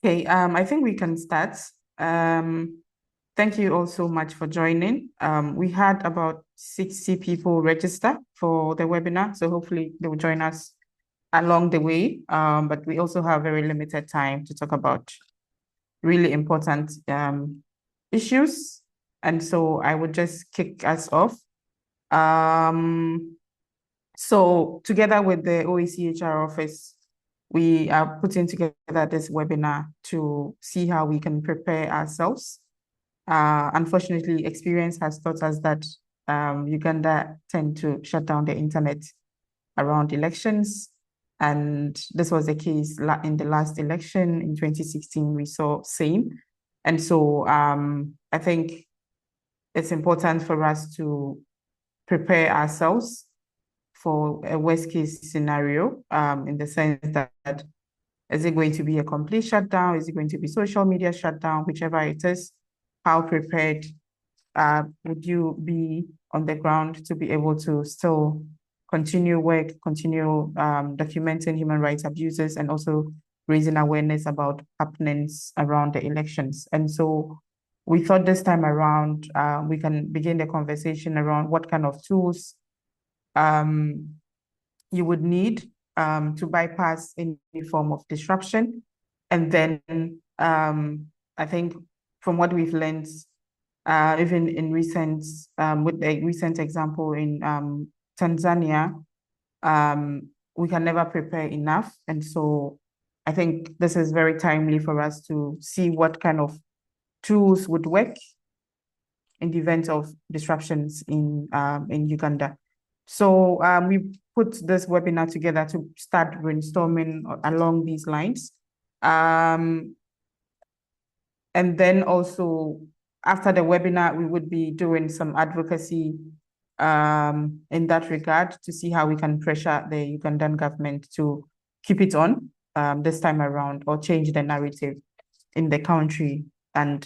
Okay, I think we can start. Thank you all so much for joining. We had about 60 people register for the webinar, so hopefully they will join us along the way. But we also have very limited time to talk about really important issues. And so I would just kick us off. So together with the OECHR office, we are putting together this webinar to see how we can prepare ourselves. Unfortunately, experience has taught us that Uganda tend to shut down the internet around elections. And this was the case in the last election in 2016, we saw same. And so I think it's important for us to prepare ourselves for a worst case scenario, in the sense that is it going to be a complete shutdown? Is it going to be social media shutdown? Whichever it is, how prepared would you be on the ground to be able to still continue work, continue documenting human rights abuses, and also raising awareness about happenings around the elections? And so we thought this time around, we can begin the conversation around what kind of tools you would need to bypass any form of disruption. And then I think from what we've learned, even in recent, with the recent example in Tanzania, we can never prepare enough. And so I think this is very timely for us to see what kind of tools would work in the event of disruptions in Uganda. So we put this webinar together to start brainstorming along these lines. And then also after the webinar, we would be doing some advocacy in that regard to see how we can pressure the Ugandan government to keep it on this time around, or change the narrative in the country. And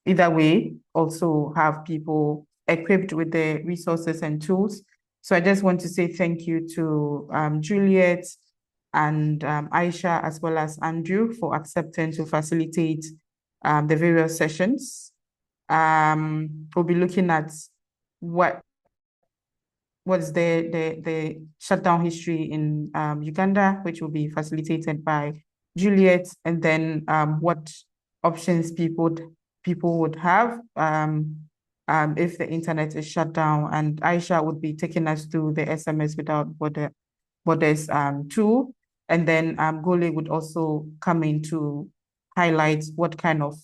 either way, also have people equipped with the resources and tools. So I just want to say thank you to Juliet and Aisha, as well as Andrew, for accepting to facilitate the various sessions. We'll be looking at what's the shutdown history in Uganda, which will be facilitated by Juliet, and then what options people would have if the internet is shut down. And Aisha would be taking us through the SMS Without Borders tool. And then Gole would also come in to highlight what kind of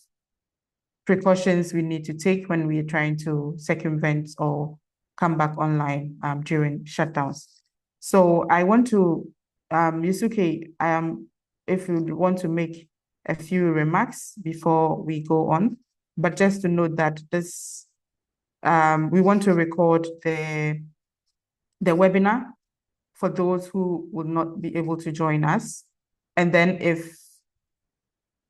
precautions we need to take when we're trying to circumvent or come back online during shutdowns. So I want to, Yusuke, if you want to make a few remarks before we go on, but just to note that this, we want to record the webinar for those who would not be able to join us. And then if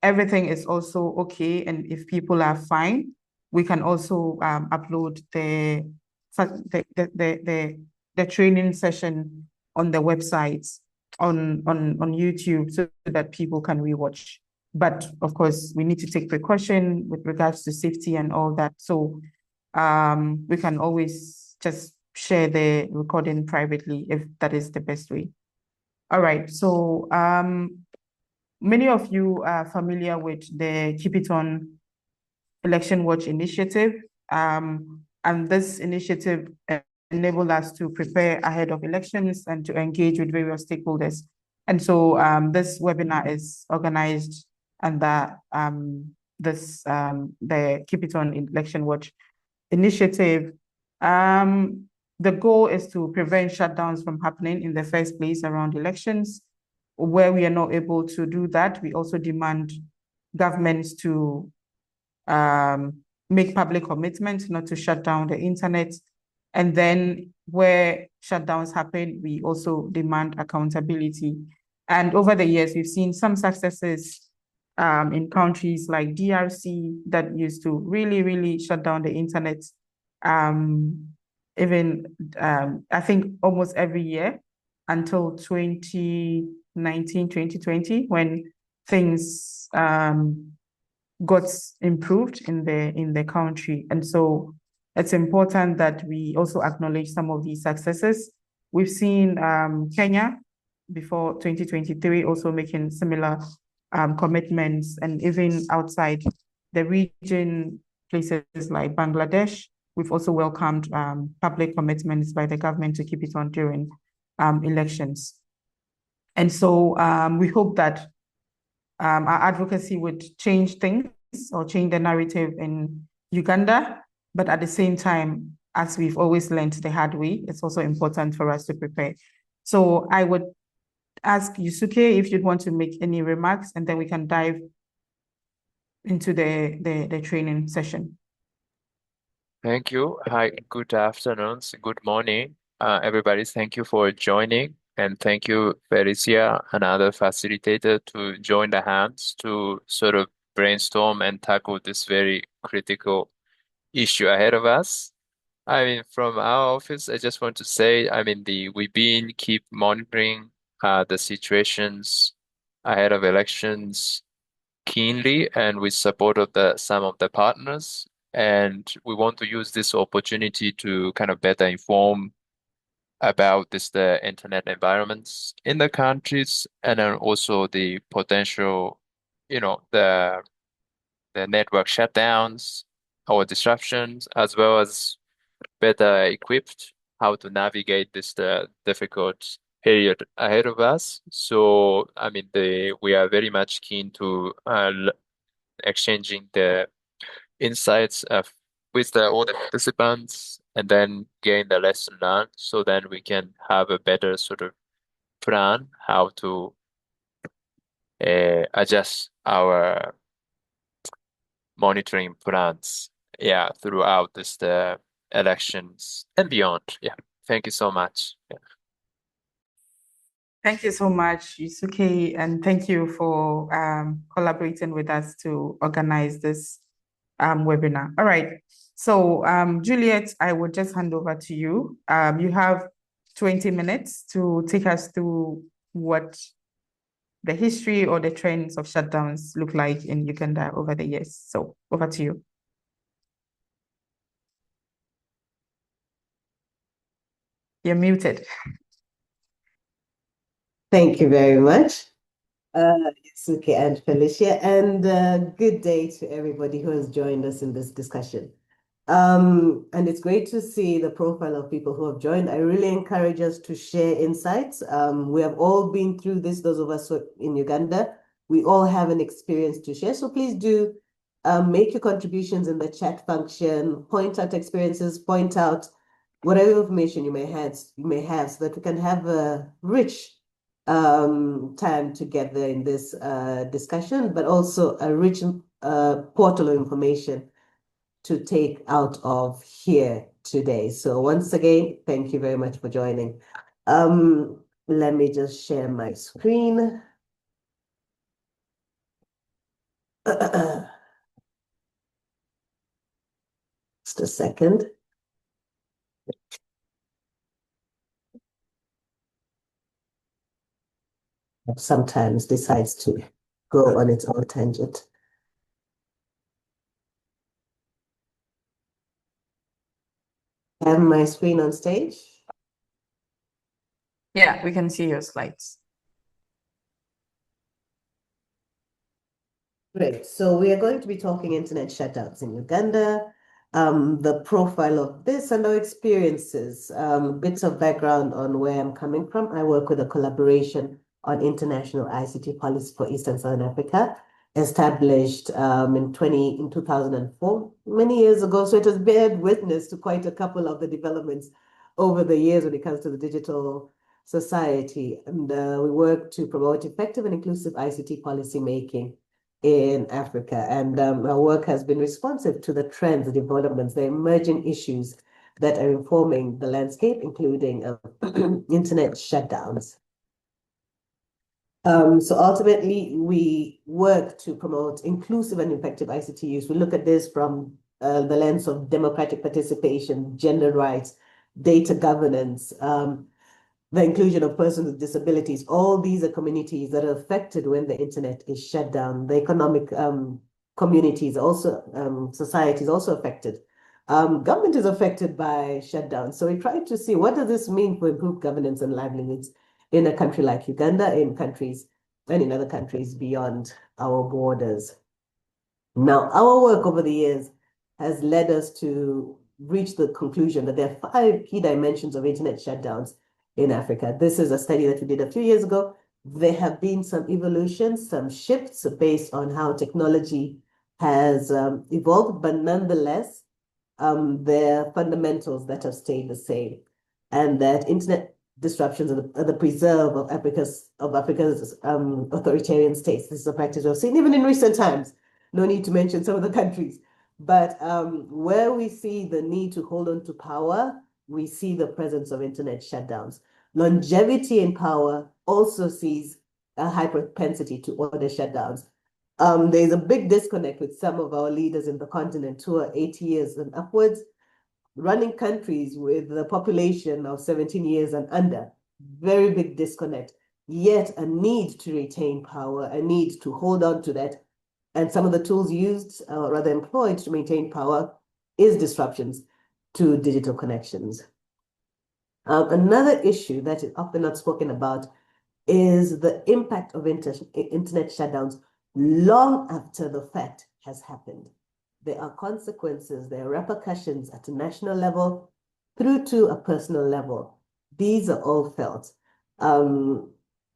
everything is also okay, and if people are fine, we can also upload the training session on the website on YouTube so that people can rewatch. But of course, we need to take precaution with regards to safety and all that. So we can always just share the recording privately if that is the best way. All right, so many of you are familiar with the Keep It On Election Watch initiative. And this initiative enabled us to prepare ahead of elections and to engage with various stakeholders. And so this webinar is organized under the Keep It On Election Watch initiative. The goal is to prevent shutdowns from happening in the first place around elections. Where we are not able to do that, we also demand governments to make public commitments not to shut down the internet. And then where shutdowns happen, we also demand accountability. And over the years, we've seen some successes in countries like DRC that used to really, really shut down the internet. I think almost every year until 2019, 2020, when things got improved in the country. And so it's important that we also acknowledge some of these successes. We've seen Kenya before 2023 also making similar commitments, and even outside the region, places like Bangladesh, we've also welcomed public commitments by the government to keep it on during elections. And so we hope that our advocacy would change things or change the narrative in Uganda. But at the same time, as we've always learned the hard way, it's also important for us to prepare. So I would ask Yusuke if you'd want to make any remarks, and then we can dive into the training session. Thank you. Hi, good afternoon, good morning, everybody. Thank you for joining, and thank you, Felicia, another facilitator, to join the hands to sort of brainstorm and tackle this very critical issue ahead of us. I mean, from our office, I just want to say, I mean, we've been keep monitoring the situations ahead of elections keenly and with support of some of the partners. And we want to use this opportunity to kind of better inform about the internet environments in the countries, and then also the potential, the network shutdowns or disruptions, as well as better equipped how to navigate this difficult period ahead of us. So, I mean, we are very much keen to exchanging the insights with all the participants, and then gain the lesson learned, so then we can have a better sort of plan how to adjust our monitoring plans, yeah, throughout the elections and beyond. Yeah, thank you so much. Yeah. Thank you so much, Yusuke, and thank you for collaborating with us to organize this webinar. All right, so Juliet, I would just hand over to you. You have 20 minutes to take us through what the history or the trends of shutdowns look like in Uganda over the years. So over to you. You're muted. Thank you very much, Yusuke and Felicia, and good day to everybody who has joined us in this discussion. And it's great to see the profile of people who have joined. I really encourage us to share insights. We have all been through this, those of us who are in Uganda. We all have an experience to share. So please do make your contributions in the chat function, point out experiences, point out whatever information you may have, so that we can have a rich time together in this discussion, but also a rich portal of information to take out of here today. So once again, thank you very much for joining. Let me just share my screen. Just a second. Sometimes decides to go on its own tangent. I have my screen on stage. Yeah, we can see your slides. Great. So we are going to be talking internet shutdowns in Uganda, the profile of this and our experiences, bits of background on where I'm coming from. I work with a collaboration on international ICT policy for East and Southern Africa, established in 2004, many years ago. So it has bared witness to quite a couple of the developments over the years when it comes to the digital society. And we work to promote effective and inclusive ICT policy making in Africa. And our work has been responsive to the trends, the developments, the emerging issues that are informing the landscape, including internet shutdowns. So ultimately, we work to promote inclusive and effective ICT use. We look at this from the lens of democratic participation, gender rights, data governance, the inclusion of persons with disabilities. All these are communities that are affected when the internet is shut down. The economic communities also, society is also affected. Government is affected by shutdown. So we try to see, what does this mean for improved governance and livelihoods in a country like Uganda, in countries and in other countries beyond our borders. Now, our work over the years has led us to reach the conclusion that there are 5 key dimensions of internet shutdowns in Africa. This is a study that we did a few years ago. There have been some evolutions, some shifts based on how technology has evolved, but nonetheless, there are fundamentals that have stayed the same, and that internet disruptions are the preserve of Africa's authoritarian states. This is a practice we've seen even in recent times. No need to mention some of the countries, but where we see the need to hold on to power, we see the presence of internet shutdowns. Longevity in power also sees a high propensity to order shutdowns. There's a big disconnect with some of our leaders in the continent who are 80 years and upwards, running countries with a population of 17 years and under. Very big disconnect, yet a need to retain power, a need to hold on to that. And some of the tools used, or rather employed, to maintain power is disruptions to digital connections. Another issue that is often not spoken about is the impact of internet shutdowns long after the fact has happened. There are consequences, there are repercussions at a national level through to a personal level. These are all felt.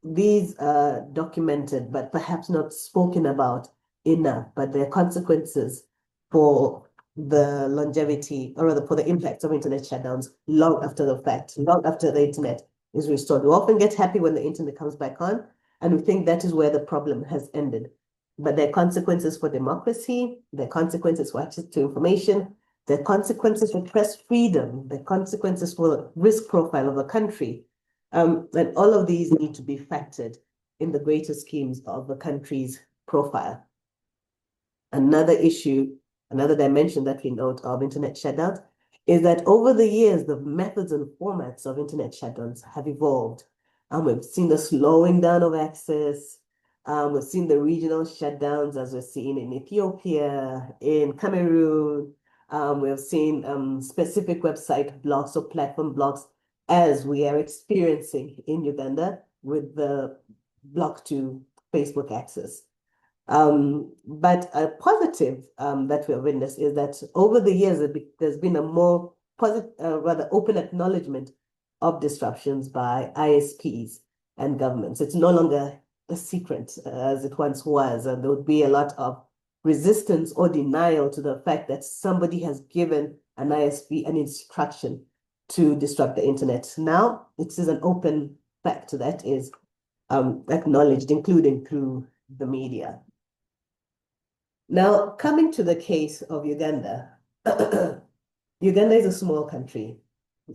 These are documented, but perhaps not spoken about enough, but there are consequences for the longevity, or rather for the impacts of internet shutdowns long after the fact, long after the internet is restored. We often get happy when the internet comes back on, and we think that is where the problem has ended. But there are consequences for democracy, there are consequences for access to information, there are consequences for press freedom, there are consequences for the risk profile of a country. And all of these need to be factored in the greater schemes of the country's profile. Another issue, another dimension that we note of internet shutdowns is that over the years, the methods and formats of internet shutdowns have evolved. And we've seen the slowing down of access. We've seen the regional shutdowns, as we're seeing in Ethiopia, in Cameroon. We've seen specific website blocks or platform blocks, as we are experiencing in Uganda with the block to Facebook access. But a positive that we have witnessed is that over the years, there's been a more positive, rather open acknowledgement of disruptions by ISPs and governments. It's no longer a secret as it once was, and there would be a lot of resistance or denial to the fact that somebody has given an ISP an instruction to disrupt the internet. Now, it is an open fact that is acknowledged, including through the media. Now, coming to the case of Uganda, Uganda is a small country,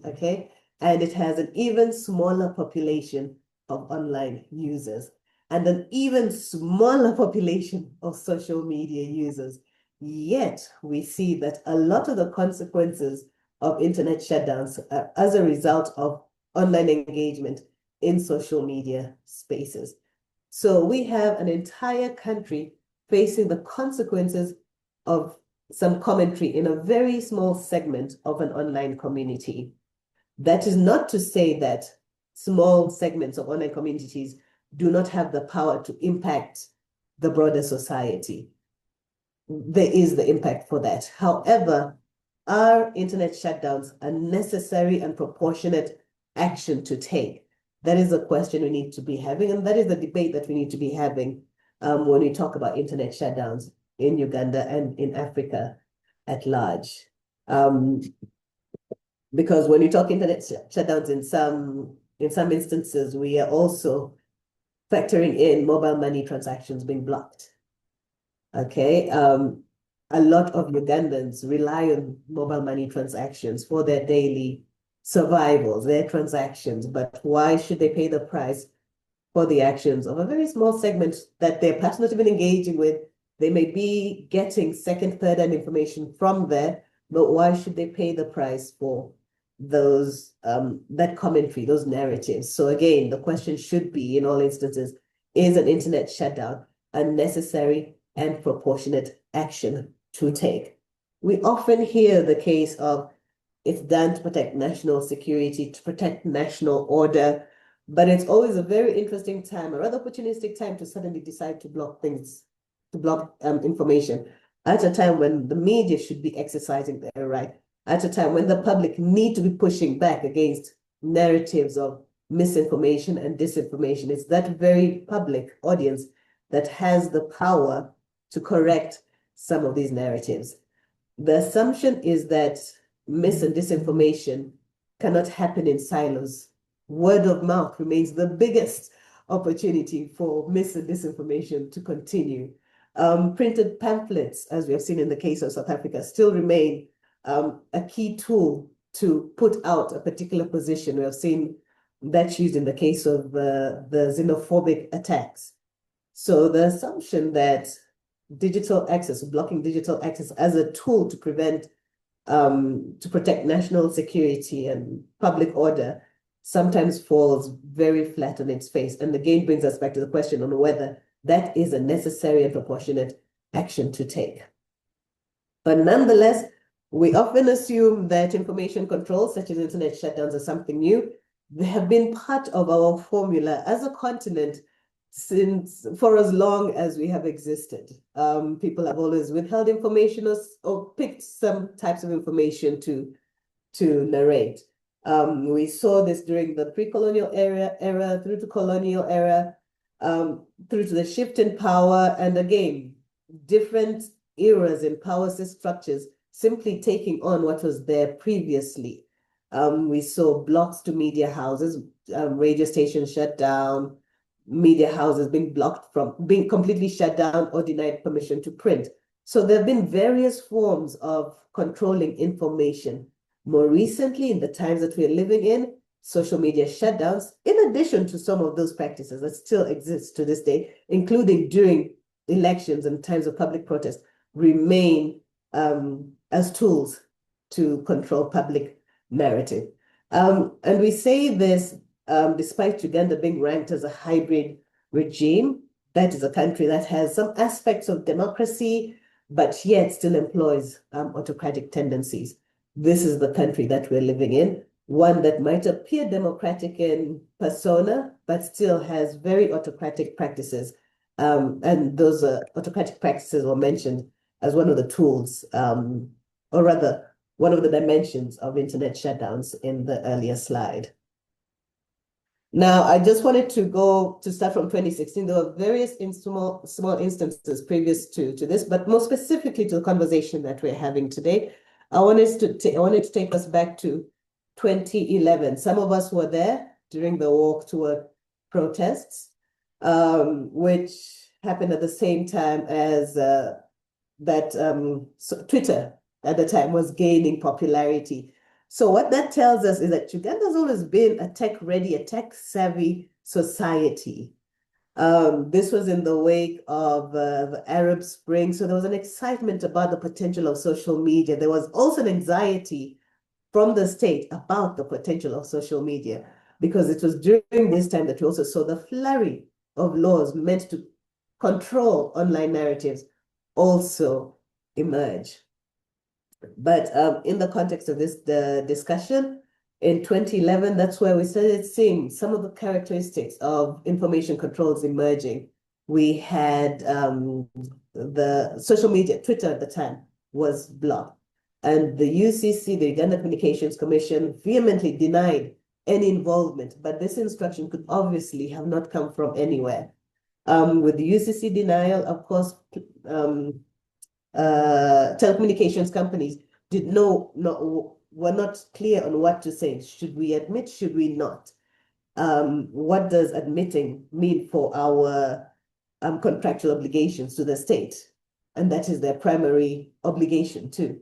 okay? And it has an even smaller population of online users and an even smaller population of social media users. Yet, we see that a lot of the consequences of internet shutdowns are as a result of online engagement in social media spaces. So we have an entire country facing the consequences of some commentary in a very small segment of an online community. That is not to say that small segments of online communities do not have the power to impact the broader society. There is the impact for that. However, are internet shutdowns a necessary and proportionate action to take? That is a question we need to be having, and that is the debate that we need to be having when we talk about internet shutdowns in Uganda and in Africa at large. Because when we talk internet shutdowns in some instances, we are also factoring in mobile money transactions being blocked. Okay, a lot of Ugandans rely on mobile money transactions for their daily survival, their transactions, but why should they pay the price for the actions of a very small segment that they're perhaps not even engaging with? They may be getting second, third-hand information from there, but why should they pay the price for those that commentary, those narratives. So again, the question should be, in all instances, is an internet shutdown a necessary and proportionate action to take? We often hear the case of it's done to protect national security, to protect national order, but it's always a very interesting time, a rather opportunistic time to suddenly decide to block things, to block information at a time when the media should be exercising their right, at a time when the public need to be pushing back against narratives of misinformation and disinformation. It's that very public audience that has the power to correct some of these narratives. The assumption is that mis and disinformation cannot happen in silos. Word of mouth remains the biggest opportunity for mis and disinformation to continue. Printed pamphlets, as we have seen in the case of South Africa, still remain a key tool to put out a particular position. We have seen that used in the case of the xenophobic attacks. So the assumption that digital access, blocking digital access as a tool to protect national security and public order sometimes falls very flat on its face. And again brings us back to the question on whether that is a necessary and proportionate action to take. But nonetheless, we often assume that information controls, such as internet shutdowns, are something new. They have been part of our formula as a continent for as long as we have existed. People have always withheld information or picked some types of information to narrate. We saw this during the pre-colonial era, through to colonial era, through to the shift in power, and again, different eras in power structures simply taking on what was there previously. We saw blocks to media houses, radio stations shut down, media houses being blocked from being completely shut down or denied permission to print. So there have been various forms of controlling information. More recently, in the times that we're living in, social media shutdowns, in addition to some of those practices that still exist to this day, including during elections and times of public protest, remain as tools to control public narrative. And we say this despite Uganda being ranked as a hybrid regime. That is a country that has some aspects of democracy, but yet still employs autocratic tendencies. This is the country that we're living in, one that might appear democratic in persona, but still has very autocratic practices. And those autocratic practices were mentioned as one of the tools, or rather, one of the dimensions of internet shutdowns in the earlier slide. Now, I just wanted to start from 2016. There were various small instances previous to this, but more specifically to the conversation that we're having today. I wanted to take us back to 2011. Some of us were there during the walk to work protests, which happened at the same time as Twitter at the time was gaining popularity. So what that tells us is that Uganda has always been a tech-ready, a tech-savvy society. This was in the wake of the Arab Spring, so there was an excitement about the potential of social media. There was also an anxiety from the state about the potential of social media, because it was during this time that we also saw the flurry of laws meant to control online narratives also emerge. But in the context of this discussion, in 2011, that's where we started seeing some of the characteristics of information controls emerging. We had the social media, Twitter at the time, was blocked. And the UCC, the Uganda Communications Commission, vehemently denied any involvement. But this instruction could obviously have not come from anywhere. With the UCC denial, of course, telecommunications companies were not clear on what to say. Should we admit? Should we not? What does admitting mean for our contractual obligations to the state? And that is their primary obligation too.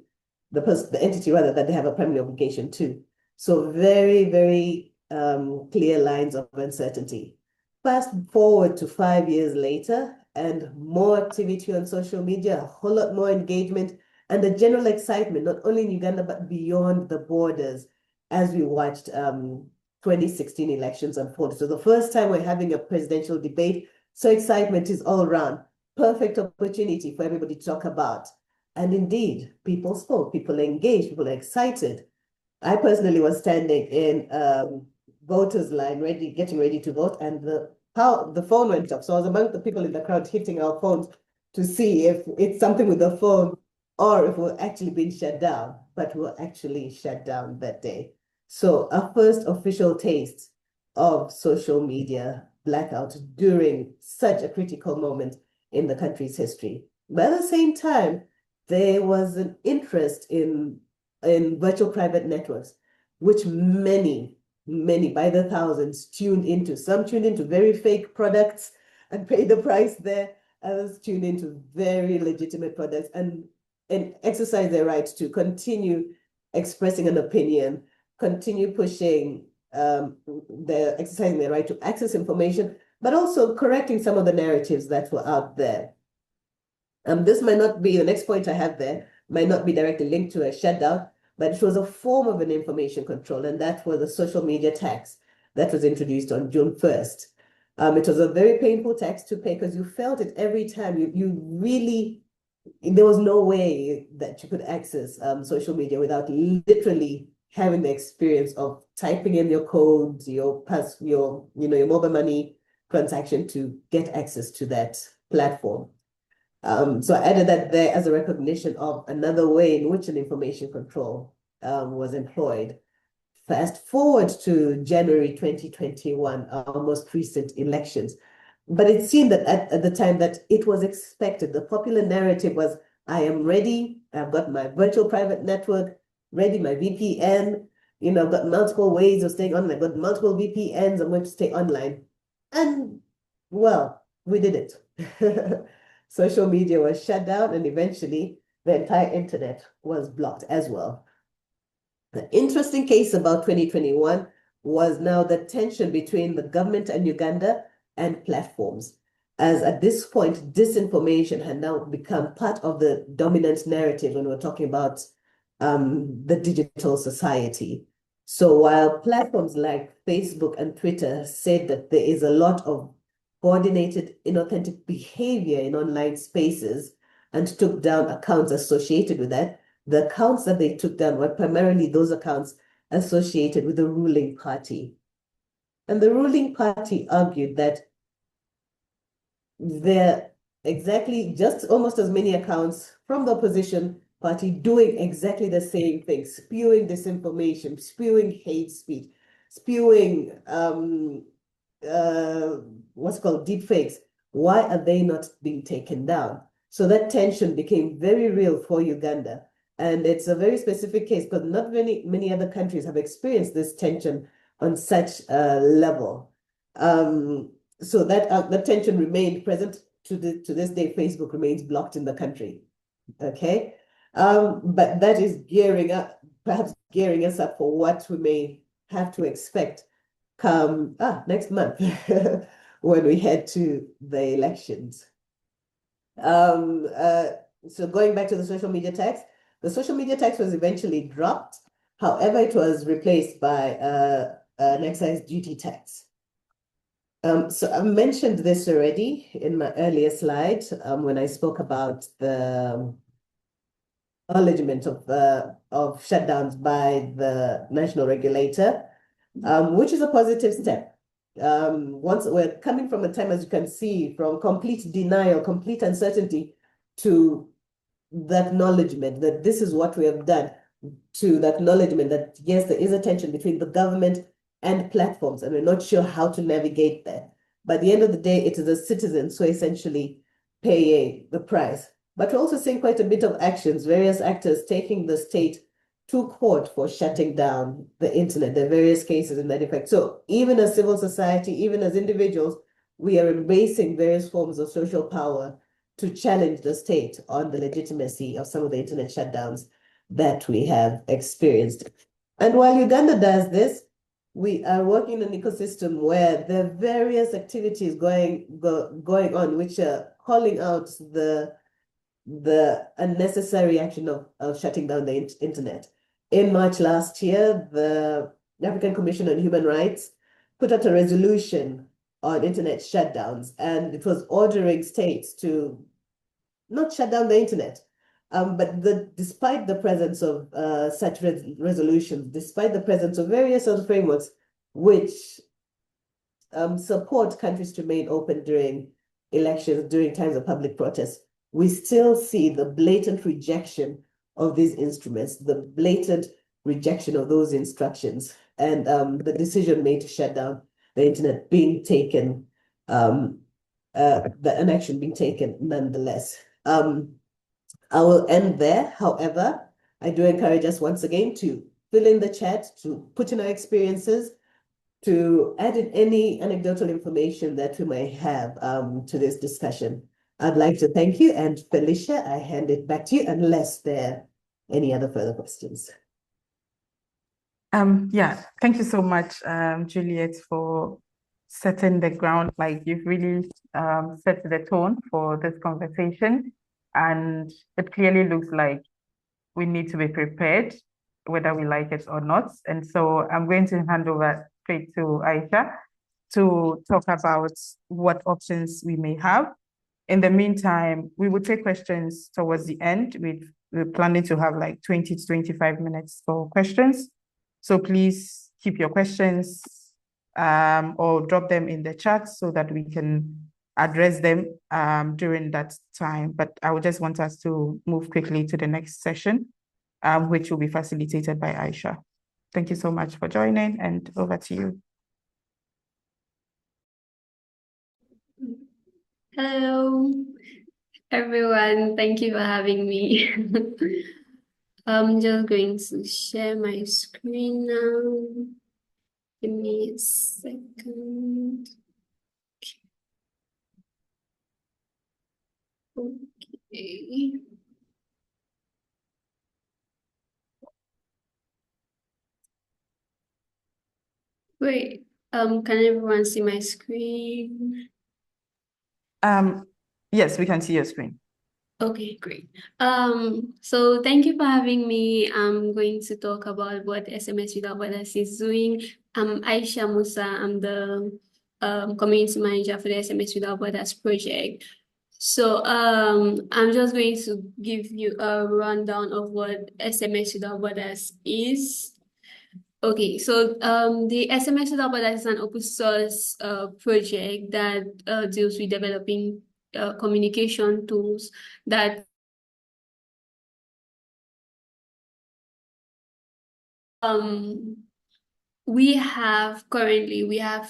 The entity rather that they have a primary obligation to. So very, very clear lines of uncertainty. Fast forward to 5 years later, and more activity on social media, a whole lot more engagement, and the general excitement, not only in Uganda, but beyond the borders. as we watched 2016 elections unfold. So the first time we're having a presidential debate, so excitement is all around. Perfect opportunity for everybody to talk about. And indeed, people spoke, people engaged, people are excited. I personally was standing in voters' line, getting ready to vote, and the phone went off. So I was among the people in the crowd hitting our phones to see if it's something with the phone or if we're actually being shut down. But we were actually shut down that day. So our first official taste of social media blackout during such a critical moment in the country's history. But at the same time, there was an interest in virtual private networks, which many by the thousands tuned into. Some tuned into very fake products and paid the price there. Others tuned into very legitimate products and exercise their right to continue expressing an opinion, continue pushing exercising their right to access information, but also correcting some of the narratives that were out there. This might not be, the next point I have there, might not be directly linked to a shutdown, but it was a form of an information control, and that was the social media tax that was introduced on June 1st. It was a very painful tax to pay because you felt it every time. You really, there was no way that you could access social media without literally having the experience of typing in your codes, your mobile money transaction to get access to that platform. So I added that there as a recognition of another way in which an information control was employed. Fast forward to January 2021, our most recent elections. But it seemed that at the time that it was expected. The popular narrative was, I am ready, I've got my virtual private network ready, my VPN, I've got multiple ways of staying online, I've got multiple VPNs, I'm going to stay online. And well, we did it. Social media was shut down and eventually the entire internet was blocked as well. The interesting case about 2021 was now the tension between the government and Uganda and platforms, as at this point, disinformation had now become part of the dominant narrative when we're talking about the digital society. So while platforms like Facebook and Twitter said that there is a lot of coordinated inauthentic behavior in online spaces and took down accounts associated with that, the accounts that they took down were primarily those accounts associated with the ruling party. And the ruling party argued that there are exactly just almost as many accounts from the opposition party doing exactly the same thing, spewing disinformation, spewing hate speech, spewing what's called deepfakes. Why are they not being taken down? So that tension became very real for Uganda. And it's a very specific case, but not many other countries have experienced this tension on such a level. So that tension remained present to this day. Facebook remains blocked in the country. Okay, but that is perhaps gearing us up for what we may have to expect come next month when we head to the elections. So going back to the social media tax, the social media tax was eventually dropped. However, it was replaced by an excise duty tax. So I mentioned this already in my earlier slide when I spoke about the acknowledgement of shutdowns by the national regulator, which is a positive step. Once we're coming from a time, as you can see, from complete denial, complete uncertainty, to the acknowledgement that this is what we have done, to the acknowledgement that, yes, there is a tension between the government and platforms, and we're not sure how to navigate that. But at the end of the day, it is the citizens who essentially pay the price. But we're also seeing quite a bit of actions, various actors taking the state to court for shutting down the internet. There are various cases in that effect. So even as civil society, even as individuals, we are embracing various forms of social power to challenge the state on the legitimacy of some of the internet shutdowns that we have experienced. And while Uganda does this, we are working in an ecosystem where there are various activities going on, which are calling out the unnecessary action of shutting down the internet. In March last year, the African Commission on Human Rights put out a resolution on internet shutdowns, and it was ordering states to not shut down the internet. But despite the presence of such resolutions, despite the presence of various other frameworks which support countries to remain open during elections, during times of public protest, we still see the blatant rejection of these instruments, the blatant rejection of those instructions, and the decision made to shut down the internet being taken, an action being taken nonetheless. I will end there. However, I do encourage us once again to fill in the chat, to put in our experiences, to add in any anecdotal information that we may have to this discussion. I'd like to thank you, and Felicia, I hand it back to you unless there are any other further questions. Yeah, thank you so much, Juliet, for setting the ground. Like you've really set the tone for this conversation, and it clearly looks like we need to be prepared, whether we like it or not. And so I'm going to hand over straight to Aisha to talk about what options we may have. In the meantime, we will take questions towards the end. We're planning to have like 20 to 25 minutes for questions. So please keep your questions or drop them in the chat so that we can address them during that time. But I would just want us to move quickly to the next session, which will be facilitated by Aisha. Thank you so much for joining, and over to you. Hello, everyone. Thank you for having me. I'm just going to share my screen now. Give me a second. Okay. Wait, can everyone see my screen? Yes, we can see your screen. Okay, great. So thank you for having me. I'm going to talk about what SMS Without Borders is doing. I'm Aisha Musa. I'm the community manager for the SMS Without Borders project. So I'm just going to give you a rundown of what SMS Without Borders is. Okay, so the SMS Without Borders is an open source project that deals with developing communication tools that we have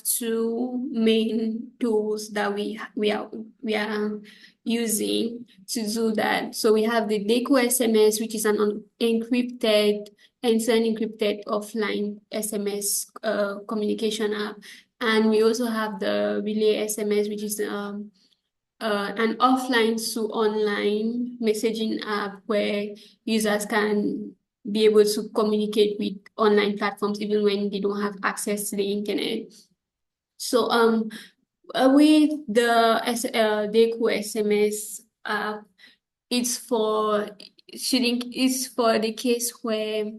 two main tools that we are using to do that. So we have the Deco SMS, which is an encrypted end-to-end encrypted offline SMS communication app, and we also have the Relay SMS, which is an offline to online messaging app where users can be able to communicate with online platforms even when they don't have access to the internet. So with the Deco SMS app, it's for the case where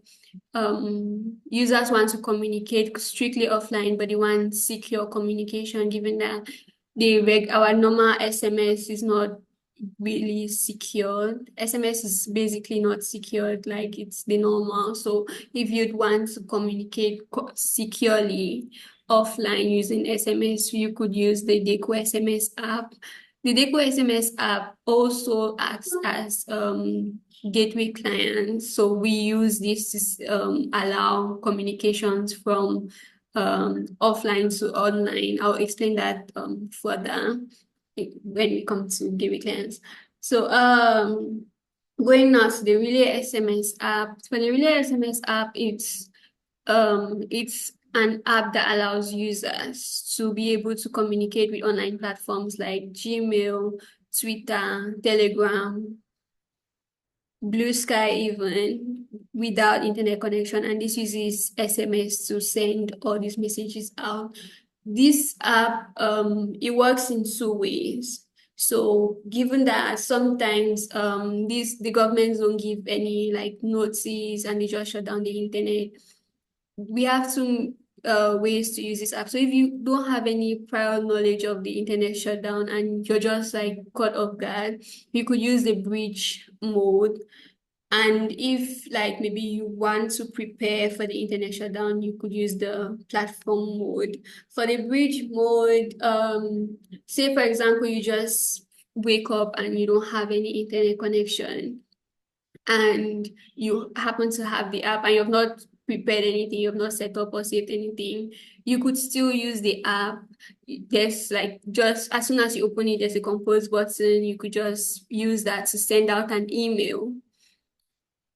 users want to communicate strictly offline, but they want secure communication, given that our normal SMS is not really secured. SMS is basically not secured like it's the normal. So if you'd want to communicate securely offline using SMS, you could use the Deco SMS app. The Deco SMS app also acts as gateway client. So we use this to allow communications from offline to online. I'll explain that further when we come to gateway clients. So going now to the Relay SMS app. For the Relay SMS app, it's an app that allows users to be able to communicate with online platforms like Gmail, Twitter, Telegram, Blue Sky even, without internet connection, and this uses SMS to send all these messages out. This app, it works in two ways. So given that sometimes the governments don't give any like notice and they just shut down the internet, we have some ways to use this app. So if you don't have any prior knowledge of the internet shutdown and you're just like caught off guard, you could use the bridge mode. And if like maybe you want to prepare for the internet shutdown, you could use the platform mode. For the bridge mode, say for example, you just wake up and you don't have any internet connection and you happen to have the app and you've not prepared anything, you've not set up or saved anything, you could still use the app. There's like just as soon as you open it, there's a compose button. You could just use that to send out an email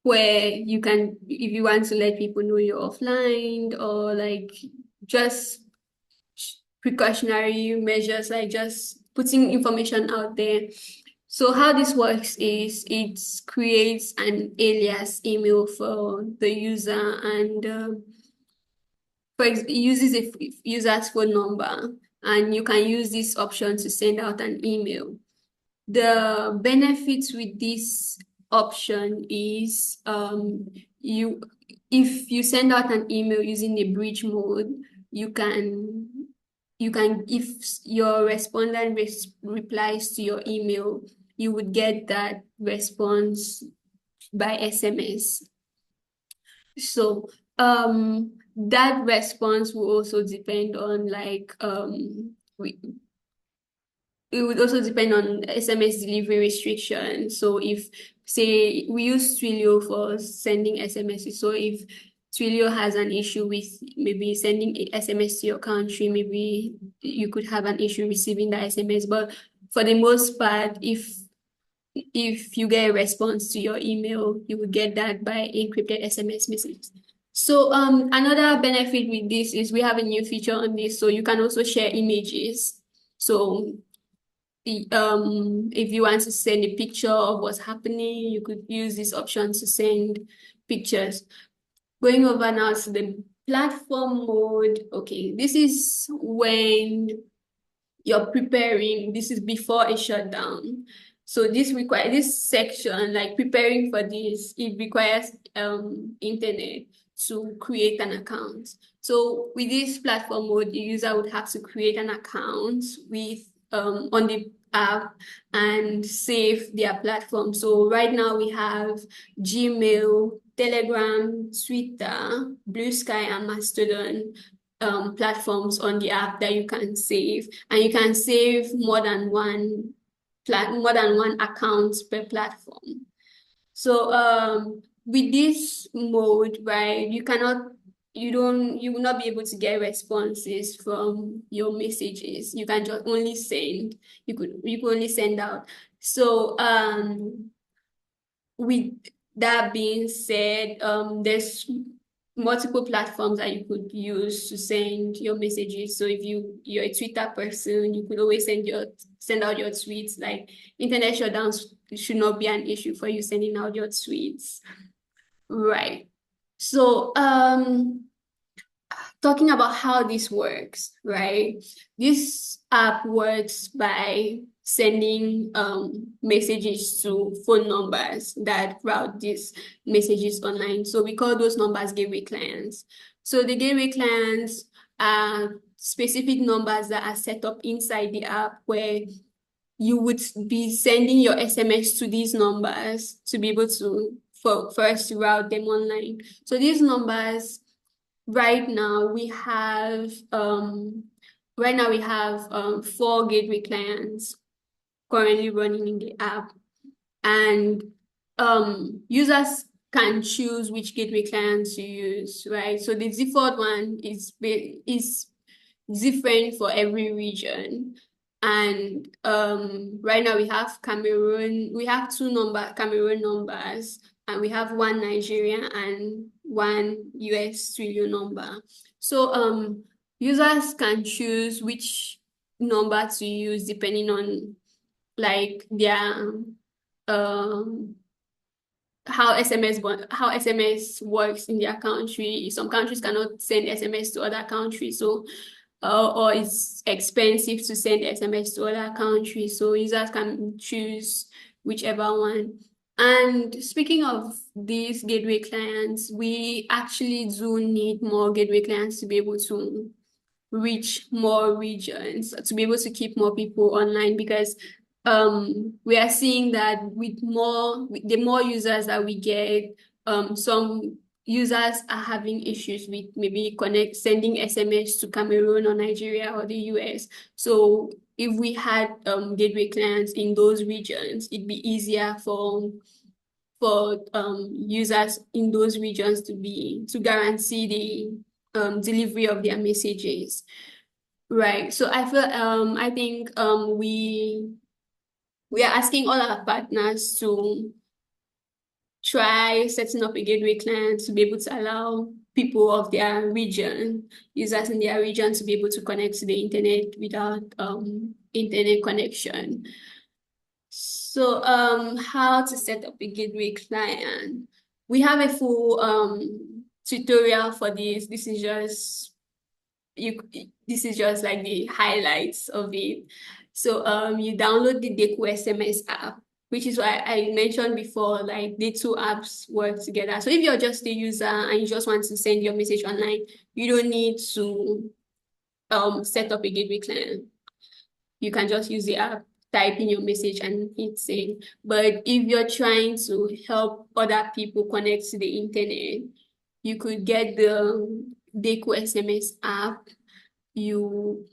where you can, if you want to let people know you're offline or like just precautionary measures, like just putting information out there. So how this works is it creates an alias email for the user and it uses a user's phone number, and you can use this option to send out an email. The benefits with this option is if you send out an email using the bridge mode, you can if your respondent replies to your email, you would get that response by SMS. So that response will also depend on like it would also depend on SMS delivery restrictions. So if, say, we use Twilio for sending SMSs. So if Twilio has an issue with maybe sending SMS to your country, maybe you could have an issue receiving the SMS. But for the most part, if you get a response to your email, you will get that by encrypted SMS messages. So another benefit with this is we have a new feature on this. So you can also share images. So if you want to send a picture of what's happening, you could use this option to send pictures. Going over now to the platform mode. Okay, this is when you're preparing. This is before a shutdown. So this section, like preparing for this, it requires internet to create an account. So with this platform mode, the user would have to create an account with on the app and save their platform. So right now we have Gmail, Telegram, Twitter, Blue Sky, and Mastodon platforms on the app that you can save, and you can save more than one account per platform. So with this mode, right, you will not be able to get responses from your messages. You can just only send. You could only send out. So with that being said, there's multiple platforms that you could use to send your messages. So if you're a Twitter person, you could always send out your tweets. Like internet shutdowns should not be an issue for you sending out your tweets. Right. So talking about how this works, right? This app works by sending messages to phone numbers that route these messages online. So we call those numbers gateway clients. So the gateway clients are specific numbers that are set up inside the app where you would be sending your SMS to these numbers to be able to for us to route them online. So these numbers, right now we have 4 gateway clients currently running in the app, and users can choose which gateway clients to use, right? So the default one is different for every region. And right now we have Cameroon, we have 2 Cameroon numbers, and we have 1 Nigerian and 1 US Twilio number. So users can choose which number to use depending on like their how SMS works in their country. Some countries cannot send SMS to other countries, so or it's expensive to send SMS to other countries. So users can choose whichever one. And speaking of these gateway clients, we actually do need more gateway clients to be able to reach more regions, to be able to keep more people online, because we are seeing that the more users that we get, some users are having issues with maybe sending SMS to Cameroon or Nigeria or the US. So if we had gateway clients in those regions, it'd be easier for users in those regions to guarantee the delivery of their messages. Right. So I think we are asking all our partners to try setting up a gateway client to be able to allow people of their region, users in their region, to be able to connect to the internet without internet connection. So how to set up a gateway client. We have a full tutorial for this. This is just like the highlights of it. So you download the Deku SMS app, which is why I mentioned before, like the two apps work together. So if you're just a user and you just want to send your message online, you don't need to set up a gateway client. You can just use the app, type in your message and hit send. But if you're trying to help other people connect to the internet, you could get the Deku SMS app. You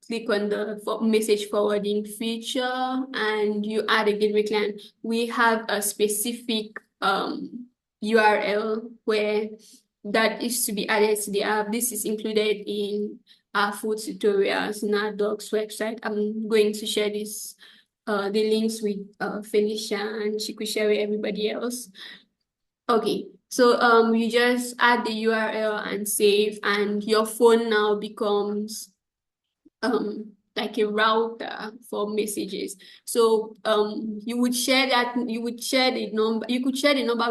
click on the message forwarding feature and you add a gateway client. We have a specific URL where that is to be added to the app. This is included in our full tutorials in our docs website. I'm going to share this the links with Felicia, and she could share with everybody else. Okay, so you just add the URL and save, and your phone now becomes like a router for messages. So you could share the number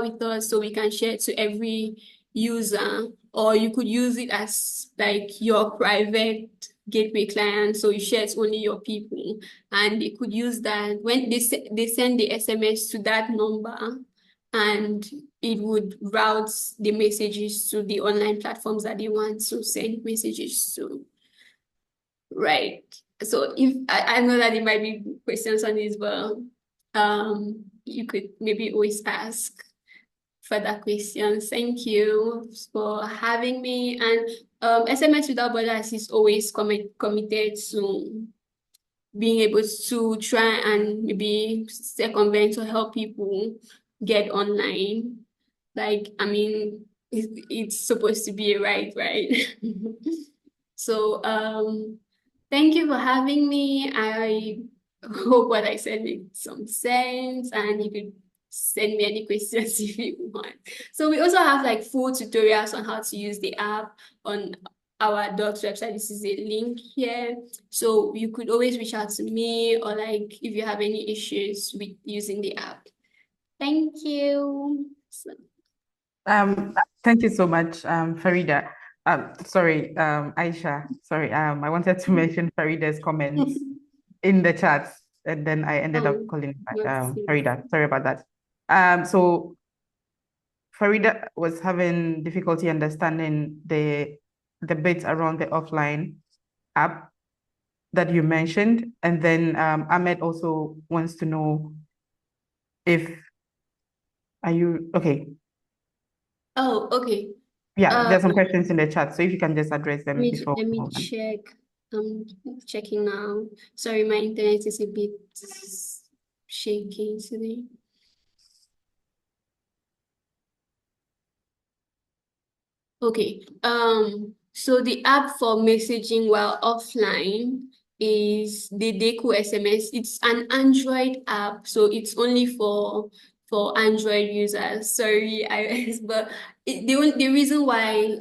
with us so we can share it to every user, or you could use it as like your private gateway client, so you share it only your people, and they could use that when they send the SMS to that number, and it would route the messages to the online platforms that they want to send messages to. Right. So if I know that there might be questions on this, but you could maybe always ask further questions. Thank you for having me. And SMS Without Borders is always committed to being able to try and maybe circumvent or help people get online. Like, I mean, it's supposed to be a right? So thank you for having me. I hope what I said made some sense, and you could send me any questions if you want. So we also have like full tutorials on how to use the app on our docs website. This is a link here. So you could always reach out to me, or like if you have any issues with using the app. Thank you. Thank you so much, Farida. Sorry, Aisha. Sorry, I wanted to mention Farida's comments in the chat, and then I ended up calling Farida. Sorry about that. So Farida was having difficulty understanding the bits around the offline app that you mentioned, and then Ahmed also wants to know if are you okay? Oh, okay. Yeah, there's some questions in the chat, so if you can just address them before. Let me check. I'm checking now. Sorry, my internet is a bit shaky today. Okay. So the app for messaging while offline is the Deku SMS. It's an Android app, so it's only for Android users. Sorry, iOS, but the reason why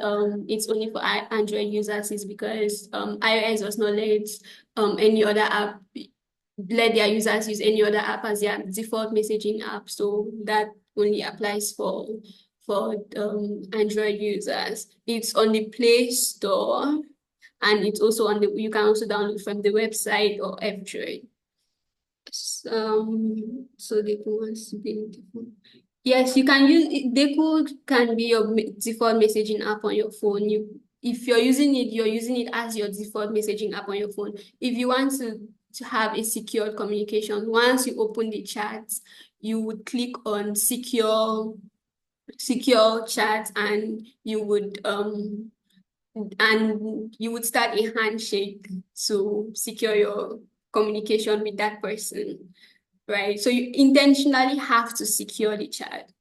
it's only for Android users is because iOS does not let their users use any other app as their default messaging app. So that only applies for Android users. It's on the Play Store and it's also on the, you can also download from the website or F-Droid. So Deku wants to be in default. Yes, you can use it. Deku can be your default messaging app on your phone. If you're using it as your default messaging app on your phone. If you want to have a secure communication, once you open the chat, you would click on secure chat, and you would start a handshake to secure your communication with that person, right? So you intentionally have to secure the chat,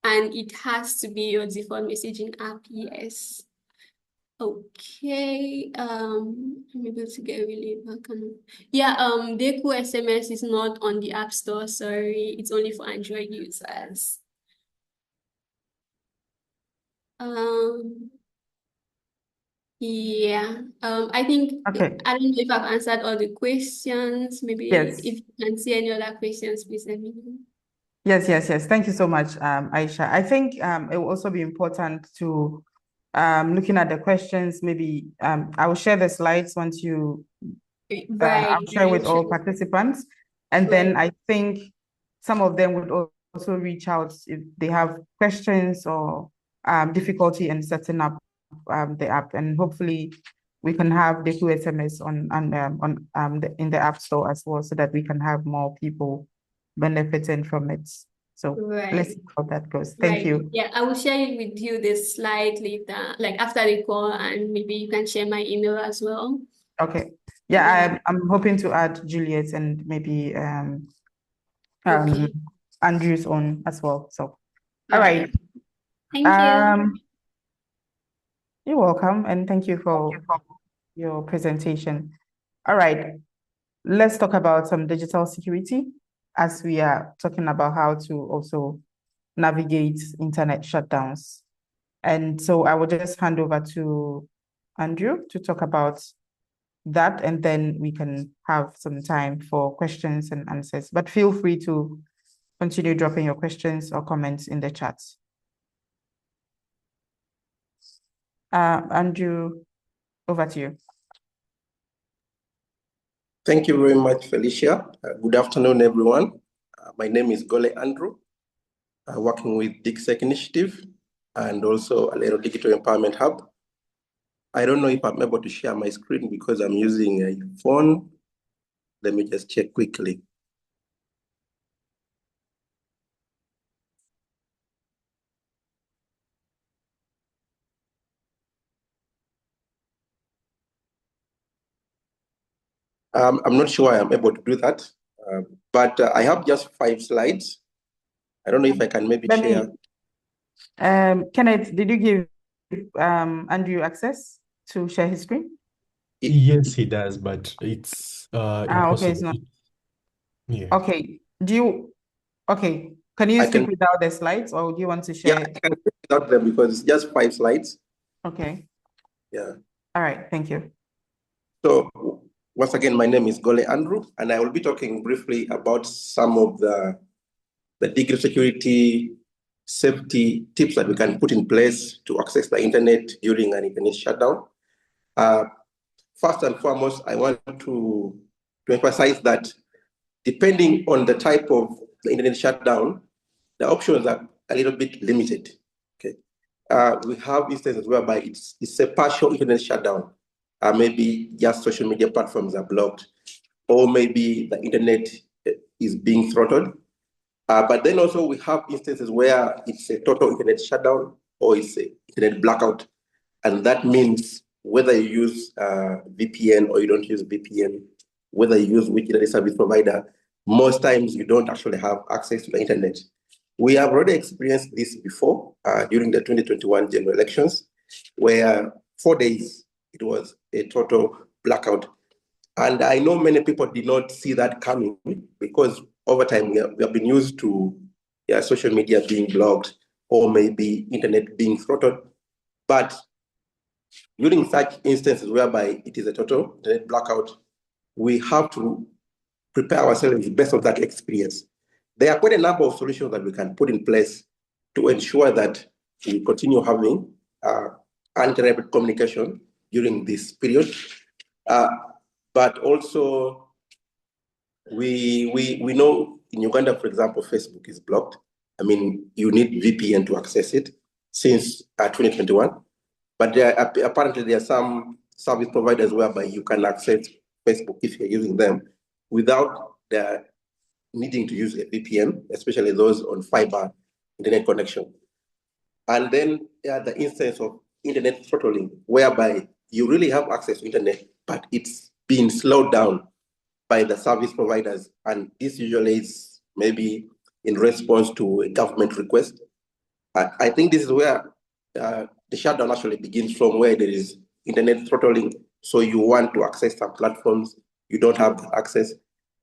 and it has to be your default messaging app. Yes. Okay. I'm able to get really back on. Yeah. Deku SMS is not on the App Store. Sorry, it's only for Android users. Yeah. I think Okay. I don't know if I've answered all the questions. Maybe Yes. if you can see any other questions, please let me know. Yes. Thank you so much, Aisha. I think it will also be important to looking at the questions. Maybe I will share the slides once you Right. I'll share with all participants, and then I think some of them would also reach out if they have questions or difficulty in setting up the app, and hopefully we can have the Deku SMS in the App Store as well, so that we can have more people benefiting from it. So let's see how that goes. Thank you. Yeah, I will share it with you this slide later, like after the call, and maybe you can share my email as well. Okay. Yeah, I'm hoping to add Juliet and maybe Andrew's own as well. So, all right. Thank you. You're welcome, and thank you for your presentation. All right. Let's talk about some digital security, as we are talking about how to also navigate internet shutdowns. And so I will just hand over to Andrew to talk about that, and then we can have some time for questions and answers. But feel free to continue dropping your questions or comments in the chat. Andrew, over to you. Thank you very much, Felicia. Good afternoon, everyone. My name is Gole Andrew, working with DigSec Initiative and also Alero Digital Empowerment Hub. I don't know if I'm able to share my screen because I'm using a phone. Let me just check quickly. I'm not sure I'm able to do that, but I have just 5 slides. I don't know if I can maybe share. Kenneth, did you give Andrew access to share his screen? Yes, he does, but it's impossible. Okay, it's not. Yeah. Okay. Can you speak without the slides, or do you want to share? Yeah, I can speak without them because it's just 5 slides. Okay. Yeah. All right, thank you. So once again, my name is Gole Andrew, and I will be talking briefly about some of the digital security safety tips that we can put in place to access the internet during an internet shutdown. First and foremost, I want to emphasize that depending on the type of the internet shutdown, the options are a little bit limited. Okay, we have instances whereby it's a partial internet shutdown. Maybe just social media platforms are blocked, or maybe the internet is being throttled. But then also we have instances where it's a total internet shutdown or it's an internet blackout. And that means whether you use VPN or you don't use VPN, whether you use which internet service provider, most times you don't actually have access to the internet. We have already experienced this before during the 2021 general elections, where 4 days it was a total blackout. And I know many people did not see that coming because over time we have been used to social media being blocked or maybe internet being throttled. But during such instances whereby it is a total internet blackout, we have to prepare ourselves based on that experience. There are quite a number of solutions that we can put in place to ensure that we continue having uninterrupted communication during this period. But also, we know in Uganda, for example, Facebook is blocked. I mean, you need VPN to access it since 2021. But apparently there are some service providers whereby you can access Facebook if you're using them without needing to use a VPN, especially those on fiber internet connection. And then the instance of internet throttling, whereby you really have access to internet, but it's being slowed down by the service providers. And this usually is maybe in response to a government request. I think this is where the shutdown actually begins from, where there is internet throttling. So you want to access some platforms, you don't have access.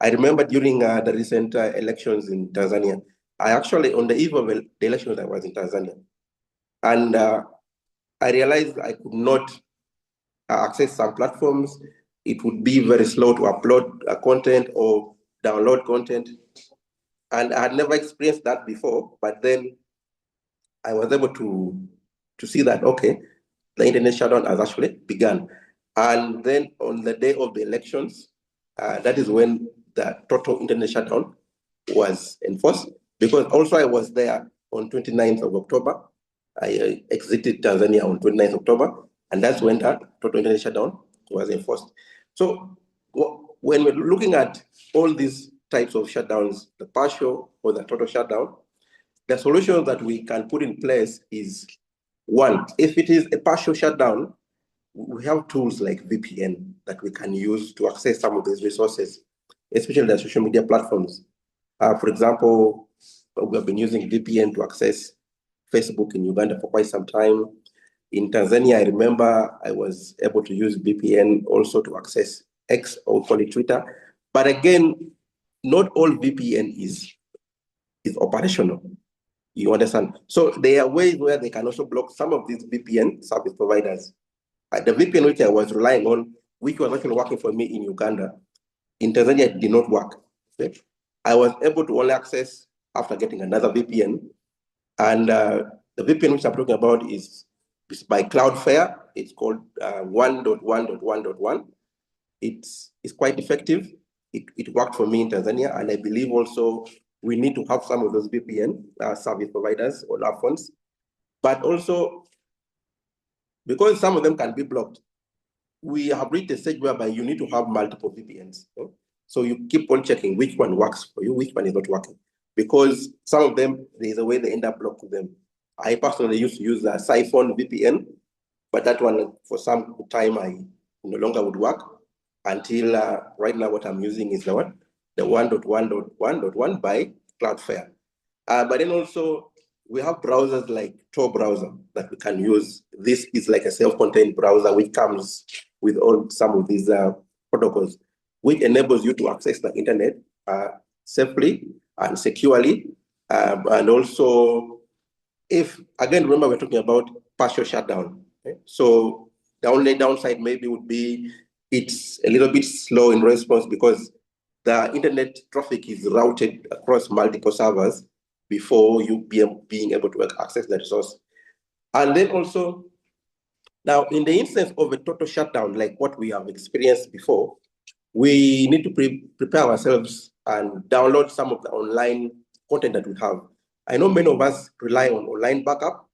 I remember during the recent elections in Tanzania, I actually, on the eve of the elections, I was in Tanzania. And I realized I could not access some platforms. It would be very slow to upload content or download content. And I had never experienced that before, but then I was able to see that, okay, the internet shutdown has actually begun. And then on the day of the elections, that is when the total internet shutdown was enforced, because also I was there on 29th of October. I exited Tanzania on 29th October, and that's when the total internet shutdown was enforced. So when we're looking at all these types of shutdowns, the partial or the total shutdown, the solution that we can put in place is, one, if it is a partial shutdown, we have tools like VPN that we can use to access some of these resources, especially the social media platforms. For example, we have been using VPN to access Facebook in Uganda for quite some time. In Tanzania, I remember I was able to use VPN also to access X, or call it Twitter. But again, not all VPN is operational. You understand? So there are ways where they can also block some of these VPN service providers. The VPN which I was relying on, which was actually working for me in Uganda, in Tanzania it did not work. Okay? I was able to only access after getting another VPN. And the VPN which I'm talking about is by Cloudflare. It's called 1.1.1.1. It's quite effective. It worked for me in Tanzania, and I believe also we need to have some of those VPN service providers on our phones. But also, because some of them can be blocked, we have reached a stage whereby you need to have multiple VPNs. Okay? So you keep on checking which one works for you, which one is not working. Because some of them, there's a way they end up blocking them. I personally used to use a Siphon VPN, but that one for some time I no longer would work, until right now what I'm using is the one? The 1.1.1.1 by Cloudflare. But then also we have browsers like Tor browser that we can use. This is like a self-contained browser which comes with some of these protocols, which enables you to access the internet safely and securely. And also, if, again, remember we're talking about partial shutdown. Okay? So the only downside maybe would be it's a little bit slow in response because the internet traffic is routed across multiple servers before you being able to access the resource. And then also, now in the instance of a total shutdown, like what we have experienced before, we need to prepare ourselves and download some of the online content that we have. I know many of us rely on online backup.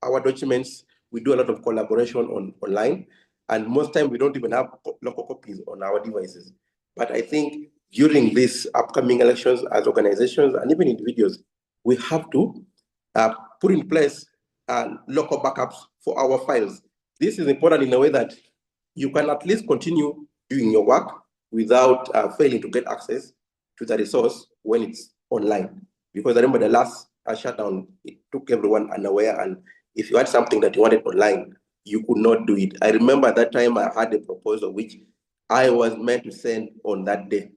Our documents, we do a lot of collaboration online, and most time we don't even have local copies on our devices. But I think during these upcoming elections, as organizations and even individuals, we have to put in place local backups for our files. This is important in a way that you can at least continue doing your work without failing to get access to the resource when it's online. Because I remember the last shutdown, it took everyone unaware, and if you had something that you wanted online, you could not do it. I remember at that time I had a proposal which I was meant to send on that day,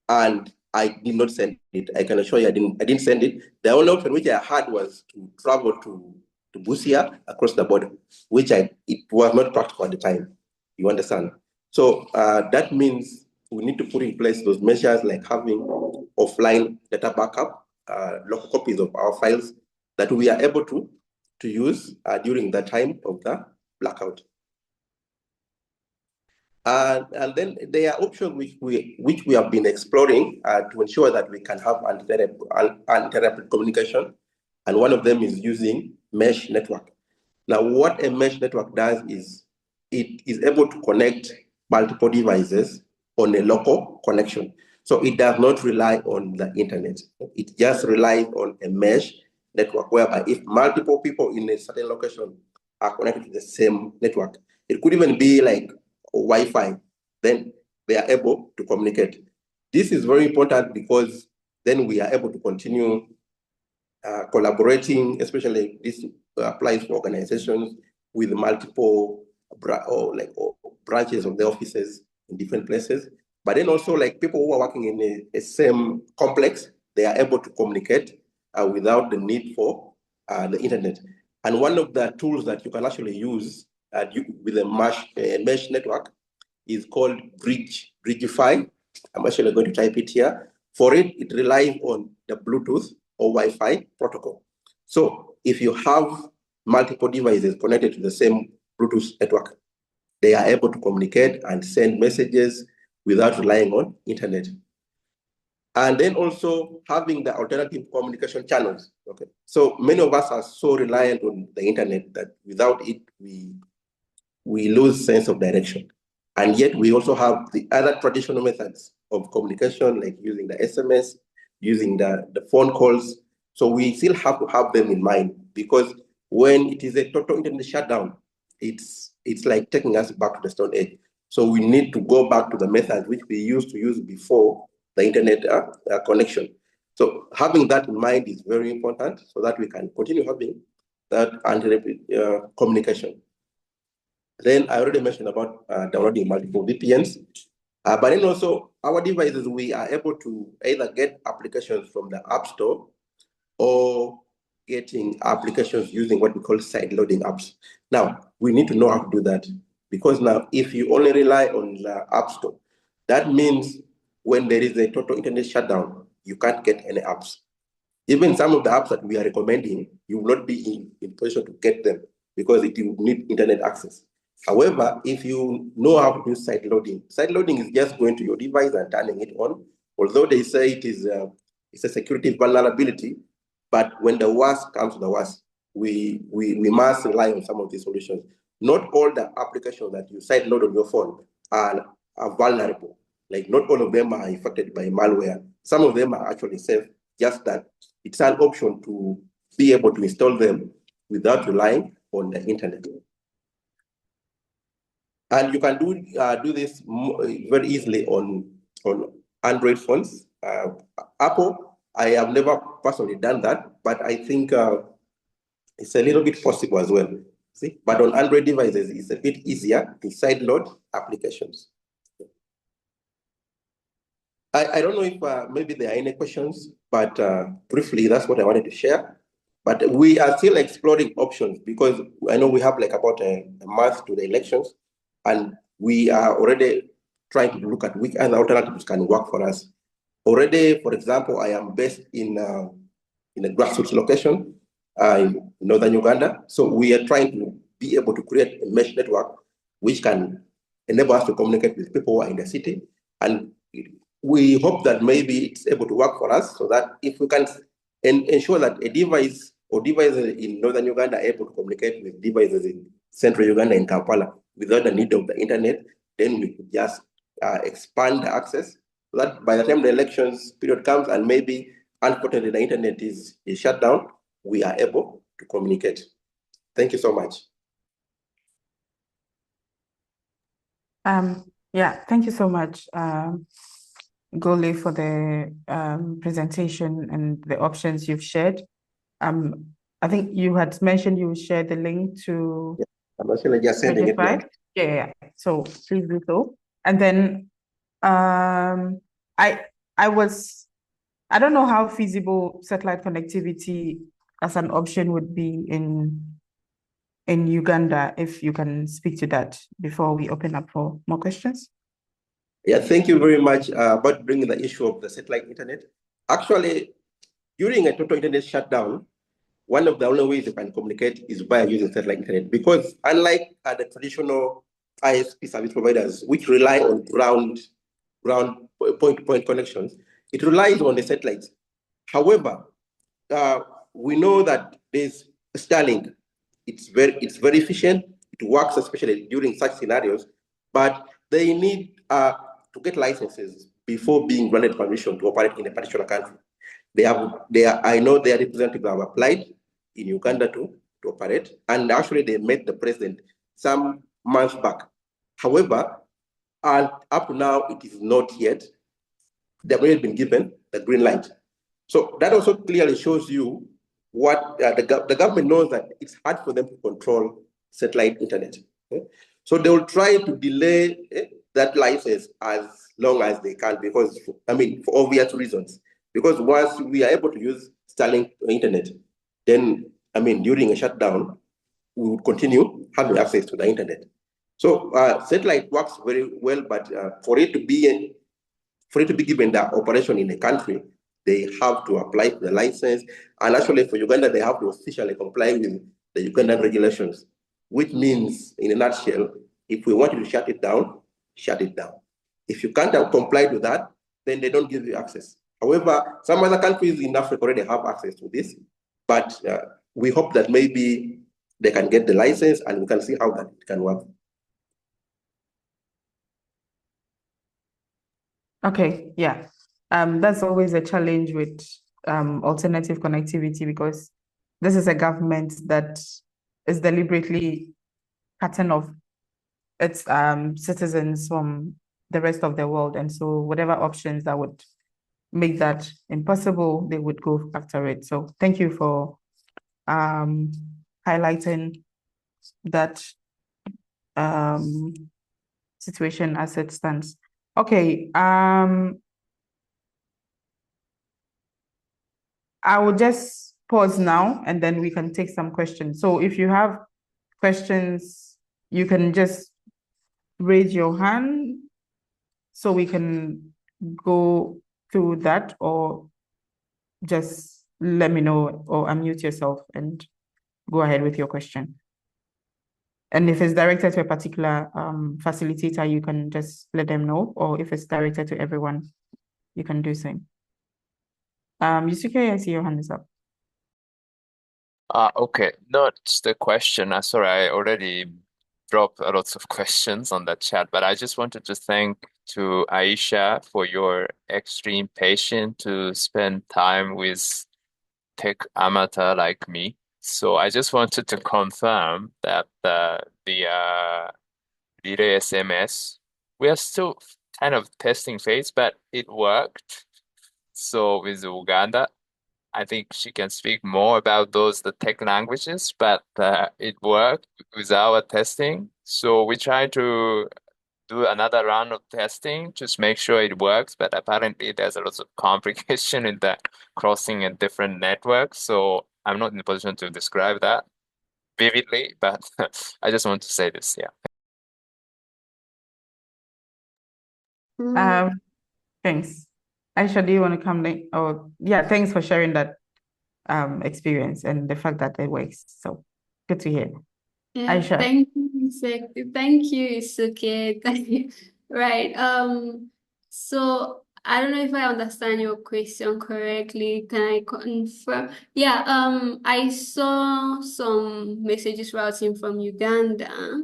and I did not send it. I can assure you I didn't send it. The only option which I had was to travel to Busia across the border, which it was not practical at the time. You understand? So that means we need to put in place those measures like having offline data backup, local copies of our files that we are able to use during the time of the blackout. And then there are options which we have been exploring to ensure that we can have uninterrupted communication. And one of them is using mesh network. Now, what a mesh network does is it is able to connect multiple devices on a local connection. So it does not rely on the internet. It just relies on a mesh network, whereby if multiple people in a certain location are connected to the same network, it could even be like Wi-Fi, then they are able to communicate. This is very important because then we are able to continue collaborating, especially this applies for organizations with multiple branches of the offices in different places. But then also like people who are working in a same complex, they are able to communicate without the need for the internet. And one of the tools that you can actually use with a mesh network is called Bridgify. I'm actually going to type it here. For it, it relies on the Bluetooth or Wi-Fi protocol. So if you have multiple devices connected to the same Bluetooth network, they are able to communicate and send messages without relying on internet. And then also having the alternative communication channels. Okay, so many of us are so reliant on the internet that without it, we lose sense of direction. And yet we also have the other traditional methods of communication, like using the SMS, using the phone calls. So we still have to have them in mind, because when it is a total internet shutdown, it's like taking us back to the Stone Age. So we need to go back to the methods which we used to use before the internet connection. So having that in mind is very important so that we can continue having that uninterrupted communication. Then I already mentioned about downloading multiple VPNs. But then also our devices, we are able to either get applications from the App Store or getting applications using what we call side-loading apps. Now, we need to know how to do that, because now if you only rely on the App Store, that means when there is a total internet shutdown, you can't get any apps. Even some of the apps that we are recommending, you will not be in position to get them because it will need internet access. However, if you know how to do side loading is just going to your device and turning it on. Although they say it is it's a security vulnerability, but when the worst comes to the worst, we must rely on some of these solutions. Not all the applications that you side load on your phone are vulnerable. Like not all of them are affected by malware. Some of them are actually safe, just that it's an option to be able to install them without relying on the internet. And you can do this very easily on Android phones. Apple, I have never personally done that, but I think it's a little bit possible as well. See, but on Android devices, it's a bit easier to sideload applications. I don't know if maybe there are any questions, but briefly, that's what I wanted to share. But we are still exploring options, because I know we have like about a month to the elections, and we are already trying to look at which other alternatives can work for us. Already, for example, I am based in a grassroots location in northern Uganda. So we are trying to be able to create a mesh network which can enable us to communicate with people who are in the city. And we hope that maybe it's able to work for us, so that if we can ensure that a device or devices in northern Uganda are able to communicate with devices in central Uganda, in Kampala, without the need of the internet, then we could just expand the access, so that by the time the elections period comes and maybe unfortunately the internet is shut down, we are able to communicate. Thank you so much. Yeah, thank you so much, Gole, for the presentation and the options you've shared. I think you had mentioned you would share the link to I'm actually just sending it now. Yeah. So please do so. And then I don't know how feasible satellite connectivity as an option would be in Uganda, if you can speak to that before we open up for more questions. Yeah, thank you very much about bringing the issue of the satellite internet. Actually, during a total internet shutdown, one of the only ways you can communicate is by using satellite internet, because unlike the traditional ISP service providers, which rely on ground point-to-point connections, it relies on the satellites. However, we know that there's Starlink. It's very efficient. It works especially during such scenarios, but they need to get licenses before being granted permission to operate in a particular country. I know their representatives have applied in Uganda to operate, and actually they met the president some months back. However, and up to now, it is not yet. They've already been given the green light. So that also clearly shows you what the government knows, that it's hard for them to control satellite internet. Okay? So they will try to delay that license as long as they can, because, I mean, for obvious reasons. Because once we are able to use Starlink internet, then, I mean, during a shutdown, we would continue having access to the internet. So satellite works very well, but for it to be given the operation in a country, they have to apply for the license. And actually for Uganda, they have to officially comply with the Ugandan regulations, which means, in a nutshell, if we want you to shut it down, shut it down. If you can't comply with that, then they don't give you access. However, some other countries in Africa already have access to this, but we hope that maybe they can get the license and we can see how that can work. Okay, yeah. That's always a challenge with alternative connectivity, because this is a government that is deliberately cutting off its citizens from the rest of the world. And so whatever options that would make that impossible, they would go after it. So thank you for highlighting that situation as it stands. Okay, I will just pause now and then we can take some questions. So if you have questions, you can just raise your hand so we can go through that, or just let me know or unmute yourself and go ahead with your question. And if it's directed to a particular facilitator, you can just let them know, or if it's directed to everyone, you can do so. Yusuke, I see your hand is up. Okay, not the question. Sorry, I already dropped lots of questions on the chat, but I just wanted to thank to Aisha for your extreme patience to spend time with tech amateur like me. So I just wanted to confirm that the relay SMS, we are still kind of testing phase, but it worked. So with Uganda, I think she can speak more about the tech languages, but it worked with our testing. So we try to do another round of testing, just make sure it works. But apparently there's a lot of complication in the crossing in different networks. So I'm not in a position to describe that vividly, but I just want to say this, yeah. Thanks. Aisha, do you want to come in? Oh, yeah, thanks for sharing that experience and the fact that it works. So good to hear. Yeah, Aisha. thank you. Thank you, Isuke. Right. So I don't know if I understand your question correctly. Can I confirm? Yeah, I saw some messages routing from Uganda.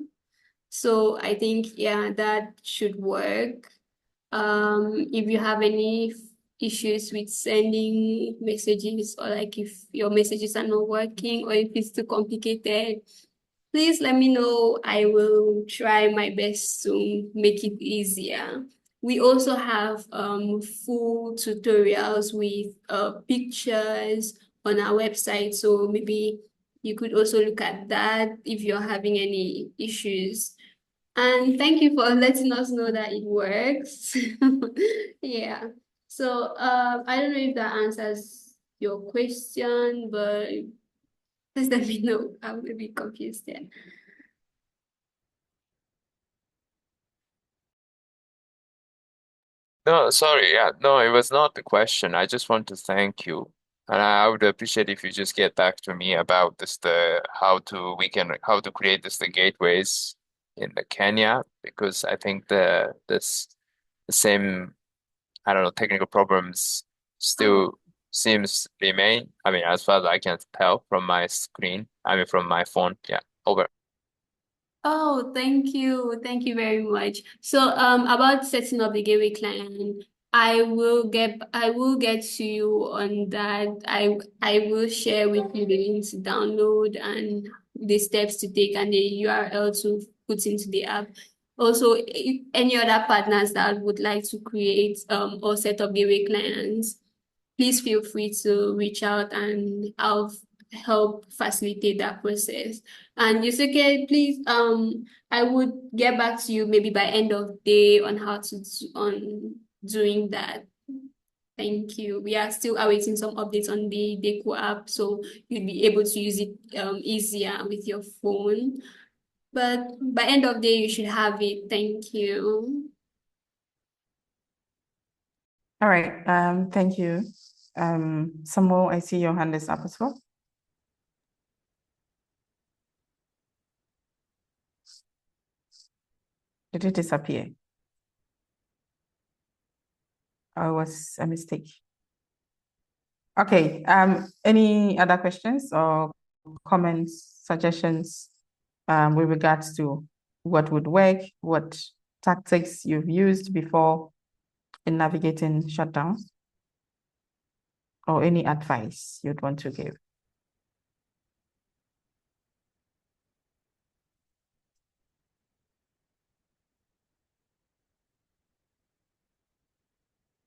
So I think, yeah, that should work. If you have any issues with sending messages, or like if your messages are not working, or if it's too complicated, please let me know. I will try my best to make it easier. We also have full tutorials with pictures on our website, so maybe you could also look at that if you're having any issues. And thank you for letting us know that it works. Yeah. So I don't know if that answers your question, but please let me know. I'm a bit confused there. No, sorry. Yeah, no, it was not the question. I just want to thank you. And I would appreciate if you just get back to me about how to create the gateways in the Kenya, because I think the same, I don't know, technical problems still seems remain. I mean, as far as I can tell from my screen, I mean from my phone. Yeah, over. Oh, thank you. Thank you very much. So, about setting up the gateway client, I will get to you on that. I will share with you the link to download and the steps to take and the URL to put into the app. Also, if any other partners that would like to create or set up gateway clients, please feel free to reach out and I'll help facilitate that process. And Yusuke, please, I would get back to you maybe by end of day on how to on doing that. Thank you. We are still awaiting some updates on the Deku app, so you'd be able to use it easier with your phone. But by end of day, you should have it. Thank you. All right. Thank you. Samuel, I see your hand is up as well. Did it disappear? Or was a mistake? Okay. Any other questions or comments, suggestions with regards to what would work, what tactics you've used before in navigating shutdowns, or any advice you'd want to give?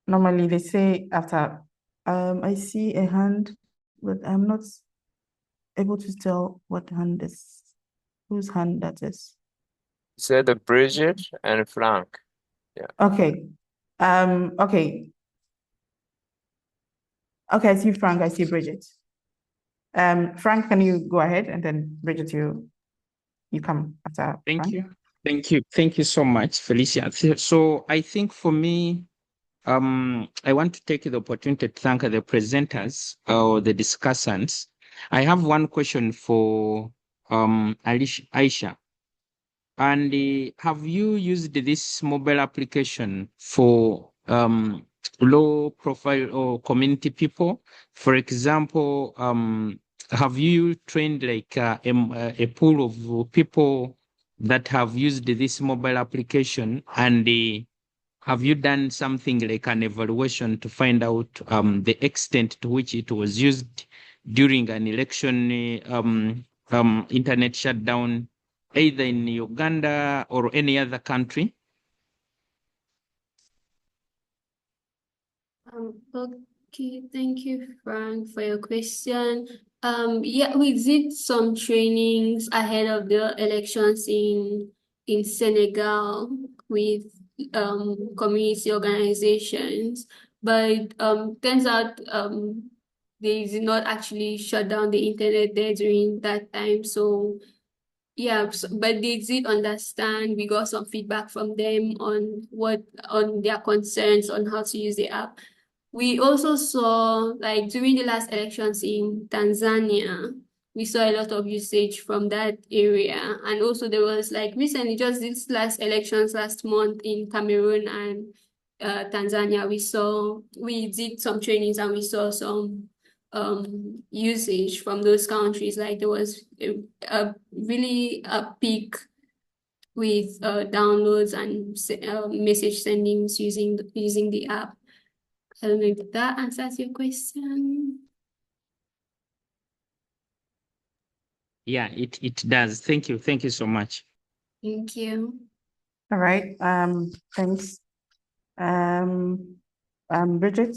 Normally they say after, I see a hand, but I'm not able to tell what hand is, whose hand that is. Said the Bridget and Frank. Yeah. Okay. Okay. Okay, I see Frank, I see Bridget. Frank, can you go ahead, and then Bridget, you come after Thank Frank. you. Thank you so much, Felicia. So I think for me, I want to take the opportunity to thank the presenters or the discussants. I have one question for Aisha. And have you used this mobile application for low profile or community people? For example, have you trained like a pool of people that have used this mobile application, and have you done something like an evaluation to find out the extent to which it was used during an election internet shutdown, either in Uganda or any other country? Okay, thank you, Frank, for your question. Yeah, we did some trainings ahead of the elections in Senegal with community organizations, but turns out they did not actually shut down the internet there during that time. So yeah, but they did understand. We got some feedback from them on their concerns on how to use the app. We also saw, like during the last elections in Tanzania, we saw a lot of usage from that area. And also there was like recently, just this last elections last month in Cameroon and Tanzania, we did some trainings and we saw some usage from those countries. Like there was a really a peak with downloads and message sendings using the app. I don't know if that answers your question. Yeah, it does. Thank you. Thank you so much. Thank you. All right. Thanks. Bridget.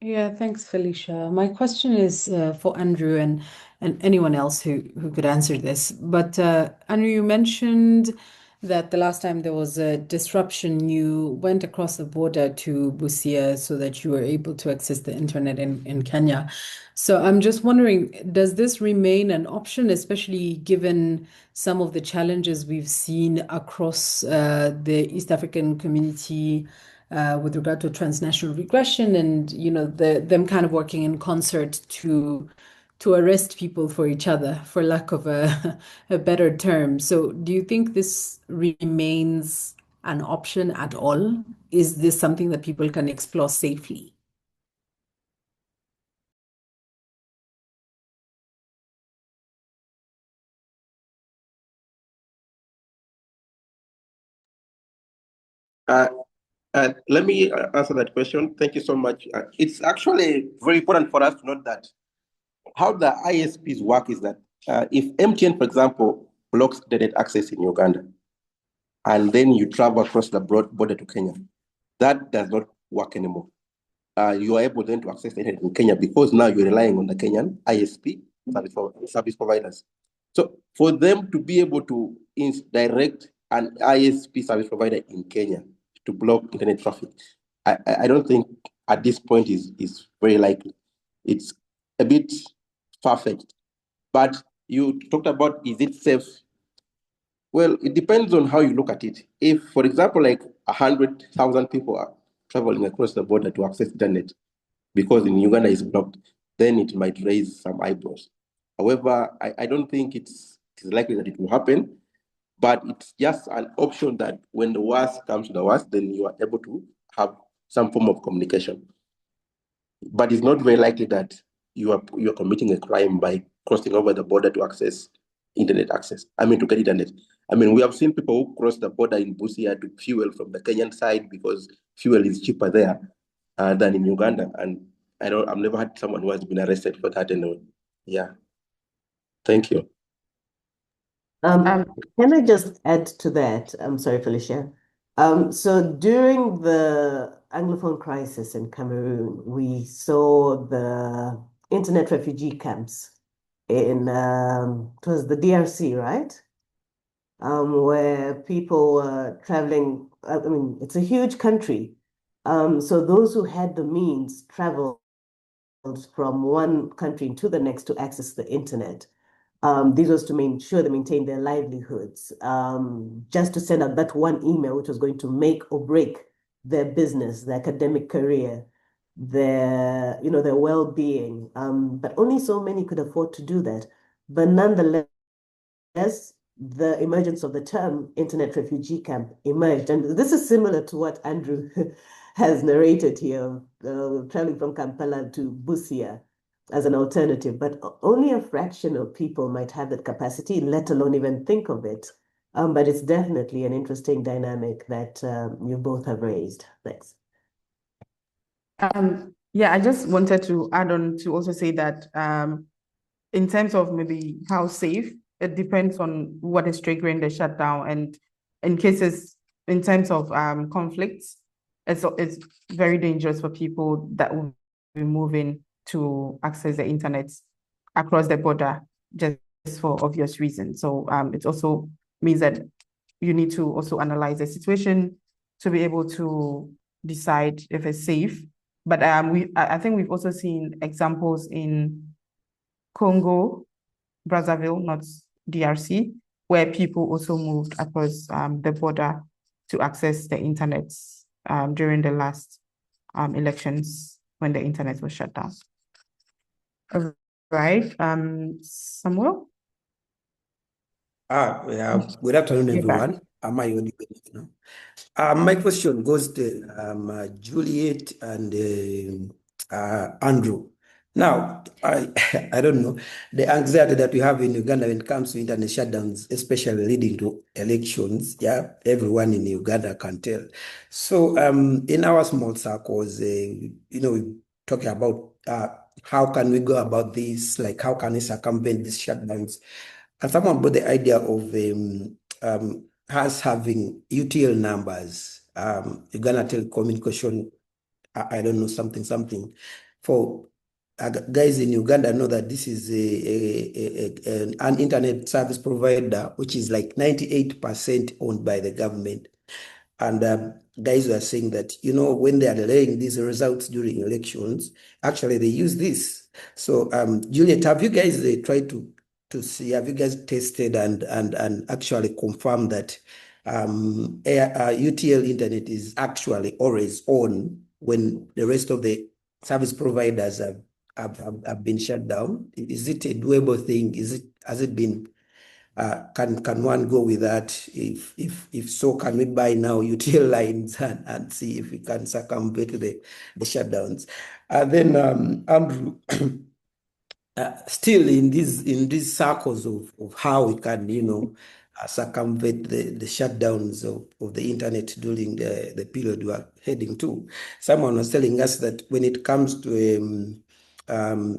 Yeah, thanks, Felicia. My question is for Andrew and anyone else who could answer this. But Andrew, you mentioned that the last time there was a disruption, you went across the border to Busia so that you were able to access the internet in Kenya. So I'm just wondering, does this remain an option, especially given some of the challenges we've seen across the East African community? With regard to transnational regression and them kind of working in concert to to arrest people for each other, for lack of a better term. So do you think this remains an option at all? Is this something that people can explore safely? Let me answer that question. Thank you so much. It's actually very important for us to note that how the ISPs work is that if MTN, for example, blocks internet access in Uganda, and then you travel across the border to Kenya, that does not work anymore. You are able then to access the internet in Kenya because now you're relying on the Kenyan ISP service providers. So for them to be able to direct an ISP service provider in Kenya to block internet traffic, I don't think at this point is very likely. It's a bit far-fetched. But you talked about, is it safe? Well, it depends on how you look at it. If, for example, like 100,000 people are traveling across the border to access internet because in Uganda is blocked, then it might raise some eyebrows. However, I don't think it's likely that it will happen, but it's just an option that when the worst comes to the worst, then you are able to have some form of communication. But it's not very likely that you are committing a crime by crossing over the border to access internet access. I mean, to get internet. I mean, we have seen people who cross the border in Busia to fuel from the Kenyan side because fuel is cheaper there than in Uganda. And I've never had someone who has been arrested for that anyway. Yeah. Thank you. Can I just add to that? I'm sorry, Felicia. So during the Anglophone crisis in Cameroon, we saw the internet refugee camps in it was the DRC, right? Where people were traveling. I mean, it's a huge country. So those who had the means traveled from one country to the next to access the internet. This was to make sure they maintain their livelihoods. Just to send out that one email, which was going to make or break their business, their academic career, their well-being. But only so many could afford to do that. But nonetheless, the emergence of the term internet refugee camp emerged. And this is similar to what Andrew has narrated here, traveling from Kampala to Busia as an alternative, but only a fraction of people might have that capacity, let alone even think of it. But it's definitely an interesting dynamic that you both have raised. Thanks. Yeah, I just wanted to add on to also say that in terms of maybe how safe, it depends on what is triggering the shutdown. And in terms of conflicts, it's very dangerous for people that will be moving to access the internet across the border just for obvious reasons. So it also means that you need to also analyze the situation to be able to decide if it's safe. But I think we've also seen examples in Congo, Brazzaville, not DRC, where people also moved across the border to access the internet during the last elections when the internet was shut down. All right, Samuel? Good afternoon, everyone. Am I audible now? My question goes to Juliet and Andrew. Now, I don't know, the anxiety that we have in Uganda when it comes to internet shutdowns, especially leading to elections, everyone in Uganda can tell. So in our small circles, we talking about how can we go about this, like how can we circumvent these shutdowns? And someone brought the idea of us having UTL numbers, Uganda Telecommunication, I don't know, something. For guys in Uganda know that this is an internet service provider, which is like 98% owned by the government. And guys were saying that, when they are delaying these results during elections, actually they use this. So Juliet, have you guys tried to see, have you guys tested and actually confirmed that UTL internet is actually always on when the rest of the service providers have been shut down? Is it a doable thing? Has it been? Can one go with that? If so, can we buy now UTL lines and see if we can circumvent the shutdowns? And then Andrew, still in these circles of how we can, circumvent the shutdowns of the internet during the period we are heading to. Someone was telling us that when it comes to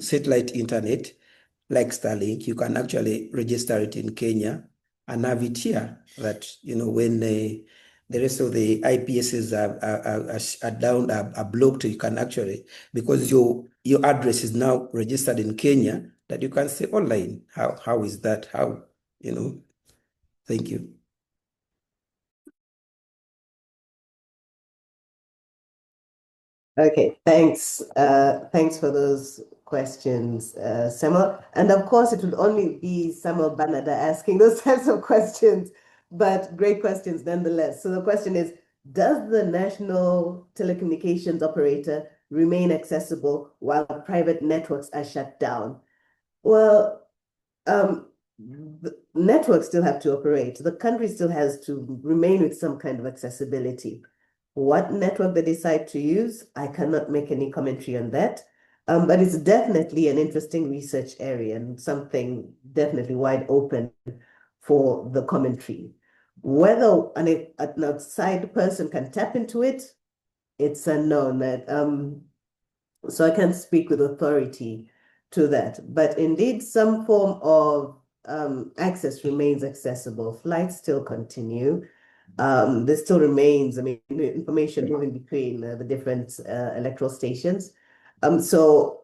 satellite internet, like Starlink, you can actually register it in Kenya and have it here. That, when the rest of the IPSs are down, are blocked, you can actually, because your address is now registered in Kenya, that you can stay online. How is that? Thank you. Okay, thanks. Thanks for those questions, Samuel. And of course, it would only be Samuel Banada asking those types of questions, but great questions nonetheless. So the question is, does the national telecommunications operator remain accessible while private networks are shut down? Well, the networks still have to operate. The country still has to remain with some kind of accessibility. What network they decide to use, I cannot make any commentary on that. But it's definitely an interesting research area and something definitely wide open for the commentary. Whether an outside person can tap into it, it's unknown. So I can't speak with authority to that. But indeed, some form of access remains accessible. Flights still continue. There still remains, information moving between the different electoral stations. So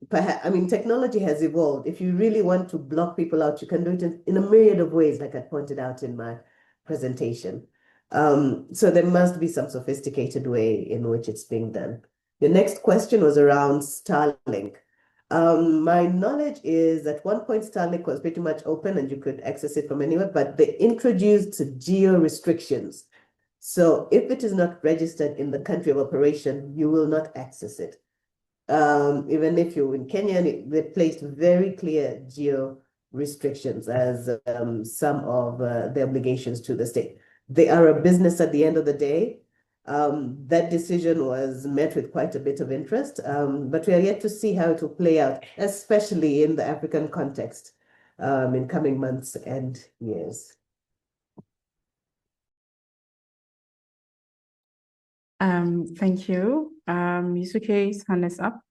perhaps, technology has evolved. If you really want to block people out, you can do it in a myriad of ways, like I pointed out in my presentation. So there must be some sophisticated way in which it's being done. The next question was around Starlink. My knowledge is at one point Starlink was pretty much open and you could access it from anywhere, but they introduced geo restrictions. So if it is not registered in the country of operation, you will not access it. Even if you're in Kenya, they placed very clear geo restrictions as some of the obligations to the state. They are a business at the end of the day. That decision was met with quite a bit of interest, but we are yet to see how it will play out, especially in the African context, in coming months and years. Thank you. Yusuke's hand is up.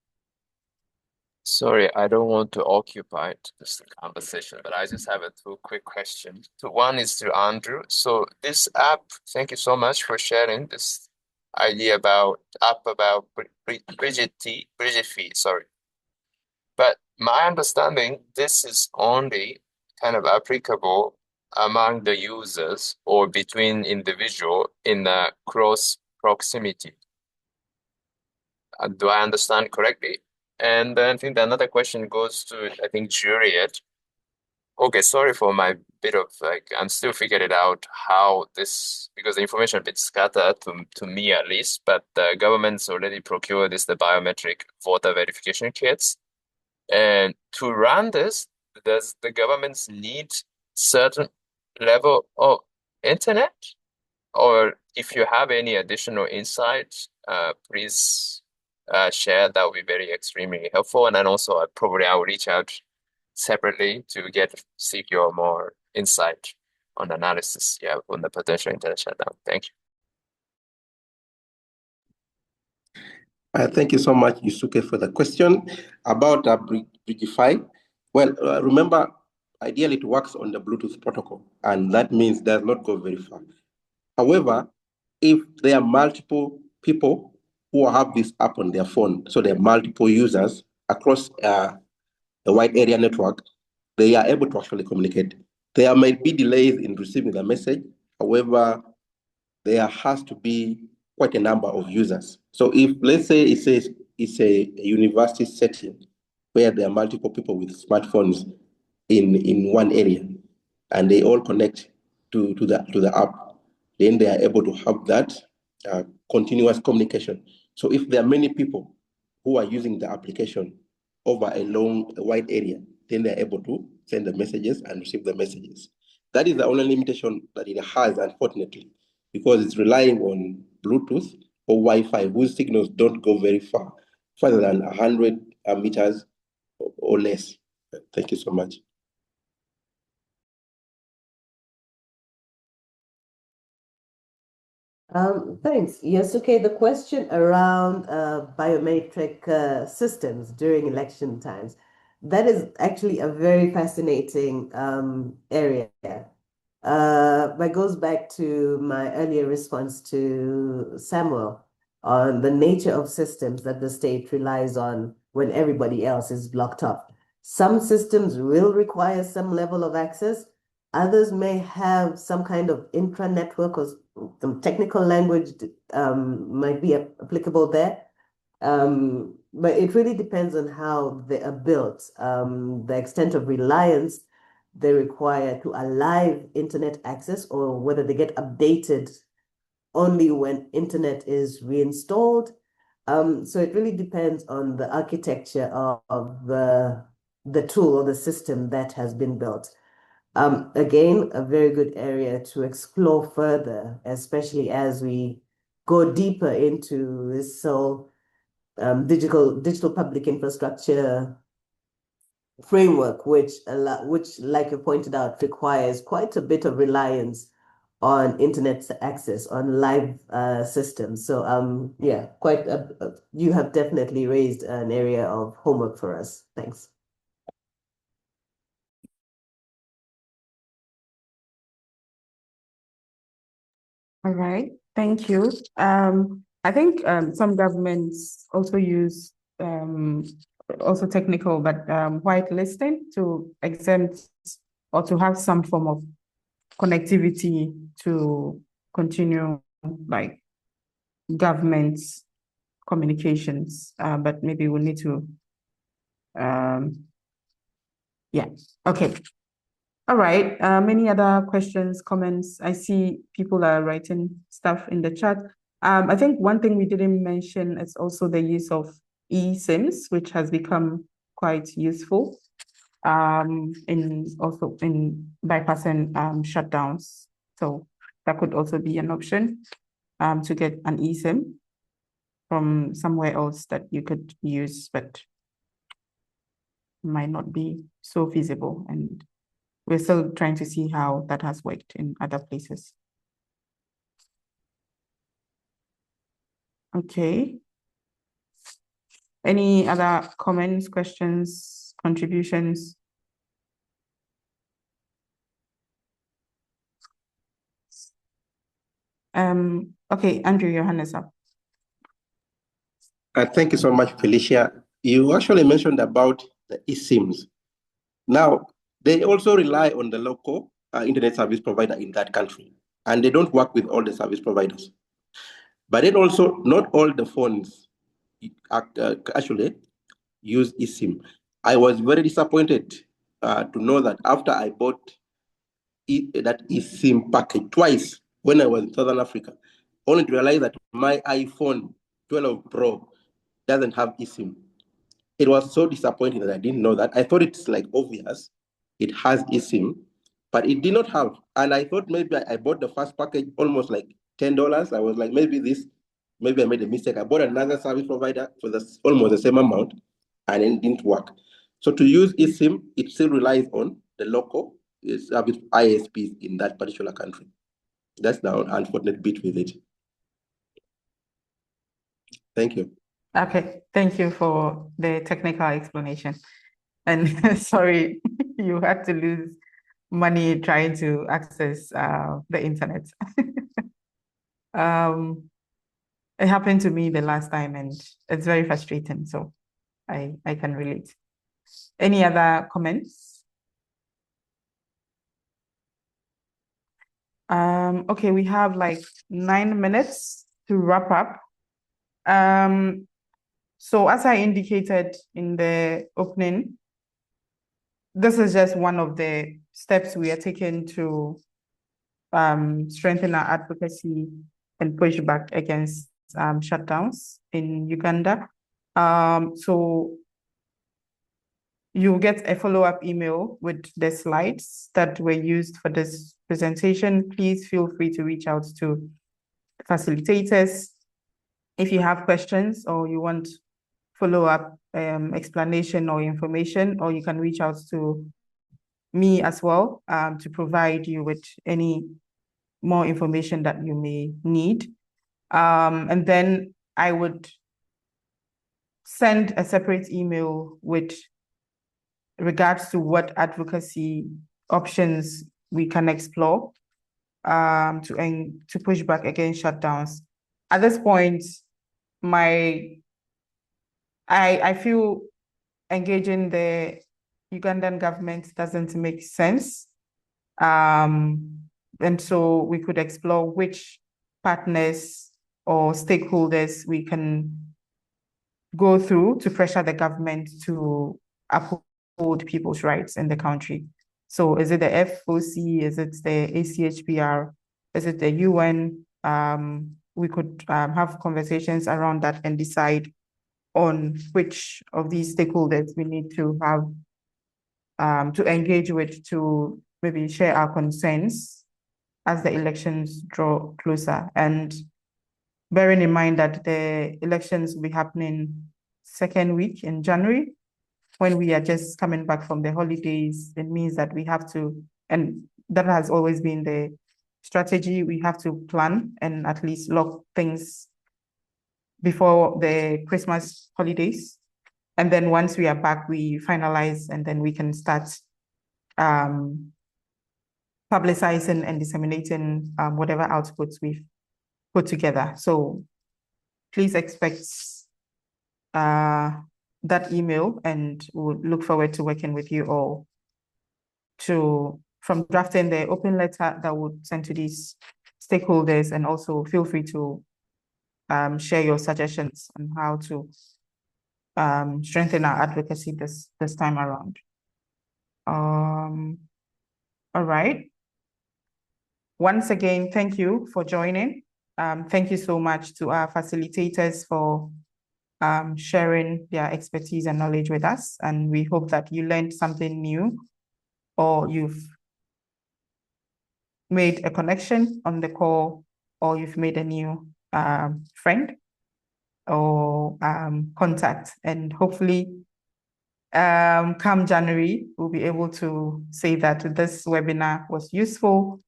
Sorry, I don't want to occupy this conversation, but I just have two quick questions. So one is to Andrew. So this app, thank you so much for sharing this idea about Bridget fee, sorry. But my understanding, this is only kind of applicable among the users or between individual in a close proximity. Do I understand correctly? And then I think another question goes to, I think, Juliet. Okay, sorry for my bit of I'm still figuring it out how this, because the information a bit scattered to me at least, but the government's already procured the biometric voter verification kits. And to run this, does the government need certain level of internet? Or if you have any additional insights, please share. That would be very extremely helpful. And then also I will reach out separately to seek your more insight on analysis, on the potential internet shutdown. Thank you. Thank you so much, Yusuke, for the question about Bridgify. Well, remember, ideally it works on the Bluetooth protocol, and that means it does not go very far. However, if there are multiple people who have this app on their phone, so there are multiple users across a wide area network, they are able to actually communicate. There might be delays in receiving the message. However, there has to be quite a number of users. So if, let's say, it's a university setting where there are multiple people with smartphones in one area, and they all connect to the app, then they are able to have that continuous communication. So if there are many people who are using the application, over a wide area, then they're able to send the messages and receive the messages. That is the only limitation that it has, unfortunately, because it's relying on Bluetooth or Wi-Fi, whose signals don't go very far, further than 100 meters or less. Thank you so much. Thanks. Yes, okay. The question around biometric systems during election times, that is actually a very fascinating area. That goes back to my earlier response to Samuel on the nature of systems that the state relies on when everybody else is blocked up. Some systems will require some level of access. Others may have some kind of intra-network or some technical language might be applicable there. But it really depends on how they are built, the extent of reliance they require to a live internet access, or whether they get updated only when internet is reinstalled. So it really depends on the architecture of the tool or the system that has been built. Again, a very good area to explore further, especially as we go deeper into this whole digital public infrastructure framework, which, like you pointed out, requires quite a bit of reliance on internet access, on live systems. So yeah, you have definitely raised an area of homework for us. Thanks. All right, thank you. I think some governments also use also technical, but whitelisting to exempt or to have some form of connectivity to continue like government communications. But maybe we'll need to, yeah, okay. All right, any other questions, comments? I see people are writing stuff in the chat. I think one thing we didn't mention is also the use of eSIMs, which has become quite useful in bypassing shutdowns. So that could also be an option to get an eSIM from somewhere else that you could use, but might not be so feasible, and we're still trying to see how that has worked in other places. Okay. Any other comments, questions, contributions? Okay, Andrew, your hand is up. Thank you so much, Felicia. You actually mentioned about the eSIMs. Now, they also rely on the local internet service provider in that country, and they don't work with all the service providers. But then also, not all the phones actually use eSIM. I was very disappointed to know that after I bought that eSIM package twice when I was in Southern Africa, only to realize that my iPhone 12 Pro doesn't have eSIM. It was so disappointing that I didn't know that. I thought it's like obvious. It has eSIM, but it did not have. And I thought maybe I bought the first package almost like $10. I was like, maybe I made a mistake. I bought another service provider for almost the same amount, and it didn't work. So to use eSIM, it still relies on the local service ISPs in that particular country. That's the unfortunate bit with it. Thank you. Okay, thank you for the technical explanation. And sorry, you had to lose money trying to access the internet. It happened to me the last time, and it's very frustrating. So I can relate. Any other comments? Okay, we have like 9 minutes to wrap up. So as I indicated in the opening, this is just one of the steps we are taking to strengthen our advocacy and push back against shutdowns in Uganda. So you'll get a follow-up email with the slides that were used for this presentation. Please feel free to reach out to facilitators if you have questions or you want follow-up explanation or information, or you can reach out to me as well to provide you with any more information that you may need. And then I would send a separate email with regards to what advocacy options we can explore to push back against shutdowns. At this point, I feel engaging the Ugandan government doesn't make sense. And so we could explore which partners or stakeholders we can go through to pressure the government to uphold people's rights in the country. So is it the FOC? Is it the ACHPR? Is it the UN? We could have conversations around that and decide on which of these stakeholders we need to have to engage with to maybe share our concerns as the elections draw closer. And bearing in mind that the elections will be happening second week in January, when we are just coming back from the holidays, it means that we have to, and that has always been the strategy, we have to plan and at least lock things before the Christmas holidays. And then once we are back, we finalize and then we can start publicizing and disseminating whatever outputs we've put together. So please expect that email, and we'll look forward to working with you all from drafting the open letter that we'll send to these stakeholders, and also feel free to share your suggestions on how to strengthen our advocacy this time around. All right. Once again, thank you for joining. Thank you so much to our facilitators for sharing their expertise and knowledge with us. And we hope that you learned something new, or you've made a connection on the call, or you've made a new friend or contact. And hopefully come January, we'll be able to say that this webinar was useful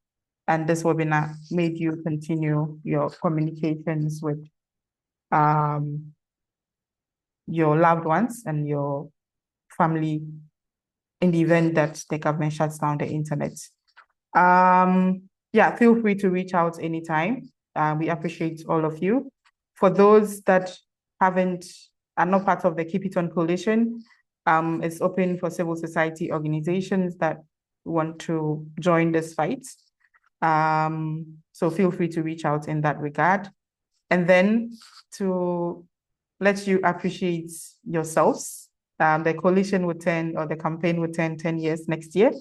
and this webinar made you continue your communications with your loved ones and your family in the event that the government shuts down the internet. Yeah, feel free to reach out anytime. We appreciate all of you. For those that are not part of the Keep It On Coalition, it's open for civil society organizations that want to join this fight. So feel free to reach out in that regard. And then to let you appreciate yourselves, the coalition would turn, or the campaign would turn 10 years next year,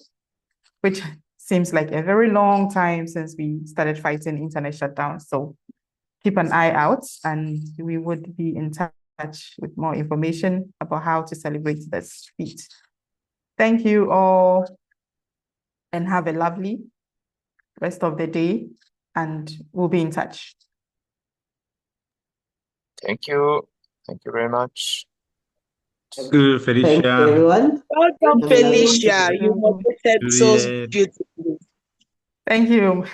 which seems like a very long time since we started fighting internet shutdowns. So keep an eye out, and we would be in touch with more information about how to celebrate this feat. Thank you all, and have a lovely rest of the day, and we'll be in touch. Thank you. Thank you very much. Thank you, Felicia. Thank you, everyone. Welcome, Have a lovely Felicia. day. You moderated so Juliet. beautifully. Thank you.